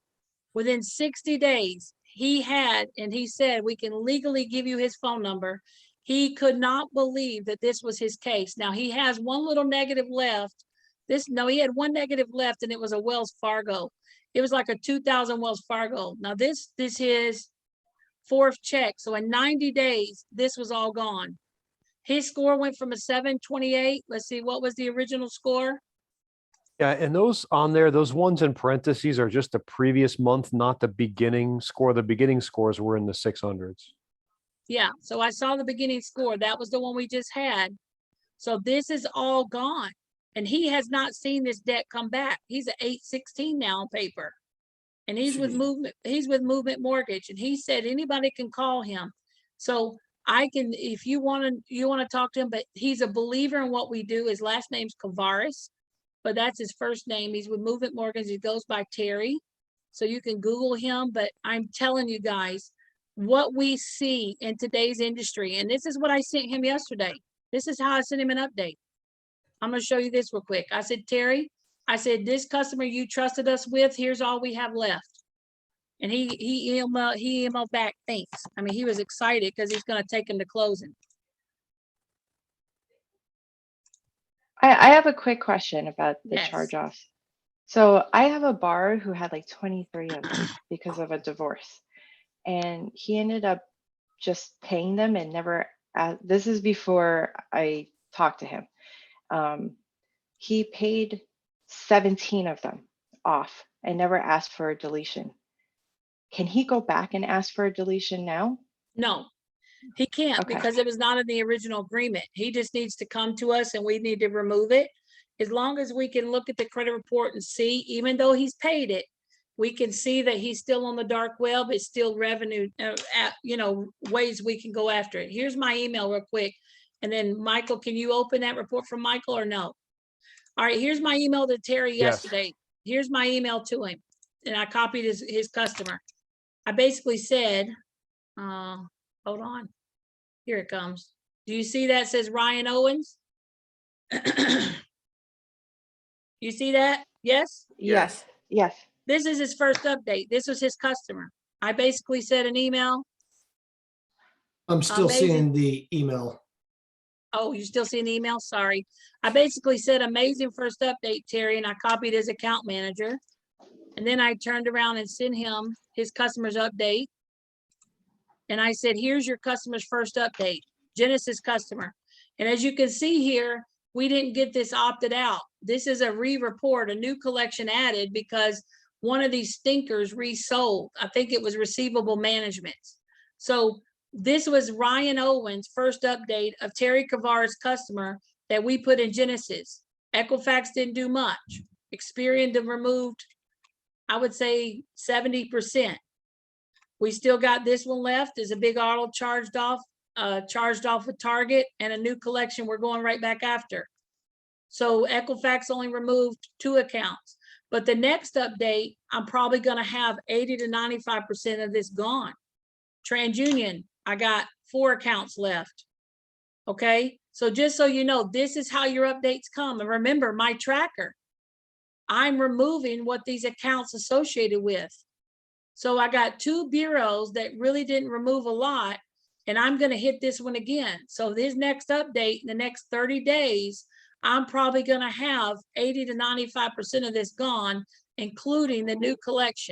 within 60 days, he had, and he said, we can legally give you his phone number. He could not believe that this was his case. Now he has one little negative left. He had one negative left, and it was a Wells Fargo. It was like a 2000 Wells Fargo. Now this his fourth check. So in 90 days, this was all gone. His score went from a 728. Let's see, what was the original score? Yeah, and those on there, those ones in parentheses are just the previous month, not the beginning score. The beginning scores were in the 600s. Yeah, so I saw the beginning score. That was the one we just had. So this is all gone. And he has not seen this debt come back. He's at 816 now on paper. And he's with Movement Mortgage. And he said anybody can call him. So I can, if you want to talk to him, but he's a believer in what we do. His last name's Kavaris, but that's his first name. He's with Movement Mortgage. He goes by Terry. So you can Google him, but I'm telling you guys, what we see in today's industry, and this is what I sent him yesterday. This is how I sent him an update. I'm going to show you this real quick. I said, Terry, I said, this customer you trusted us with, here's all we have left. And he emailed back, thanks. I mean, he was excited because he's going to take him to closing. I have a quick question about the Yes. charge-offs. So I have a borrower who had like 23 of them because of a divorce. And he ended up just paying them and never, this is before I talked to him. He paid 17 of them off and never asked for a deletion. Can he go back and ask for a deletion now? No, he can't Okay. because it was not in the original agreement. He just needs to come to us and we need to remove it. As long as we can look at the credit report and see, even though he's paid it, we can see that he's still on the dark web. It's still revenue, ways we can go after it. Here's my email real quick. And then Michael, can you open that report from Michael or no? All right, here's my email to Terry Yes. yesterday. Here's my email to him. And I copied his customer. I basically said, hold on. Here it comes. Do you see that? It says Ryan Owens? You see that? Yes? Yes. Yes. This is his first update. This was his customer. I basically said an email. I'm still Amazing. seeing the email. Oh, you still see an email? Sorry. I basically said amazing first update, Terry, and I copied his account manager. And then I turned around and sent him his customer's update. And I said, here's your customer's first update, Genesis customer. And as you can see here, we didn't get this opted out. This is a re-report, a new collection added because one of these stinkers resold. I think it was Receivable Management. So this was Ryan Owens' first update of Terry Kavaris' customer that we put in Genesis. Equifax didn't do much. Experian removed, I would say 70%. We still got this one left. Is a big auto charged off with Target and a new collection we're going right back after. So Equifax only removed 2 accounts. But the next update, I'm probably going to have 80 to 95% of this gone. TransUnion, I got 4 accounts left. Okay, so just so you know, this is how your updates come. And remember, my tracker, I'm removing what these accounts associated with. So I got 2 bureaus that really didn't remove a lot, and I'm going to hit this one again. So this next update in the next 30 days, I'm probably going to have 80 to 95% of this gone, including the new collection.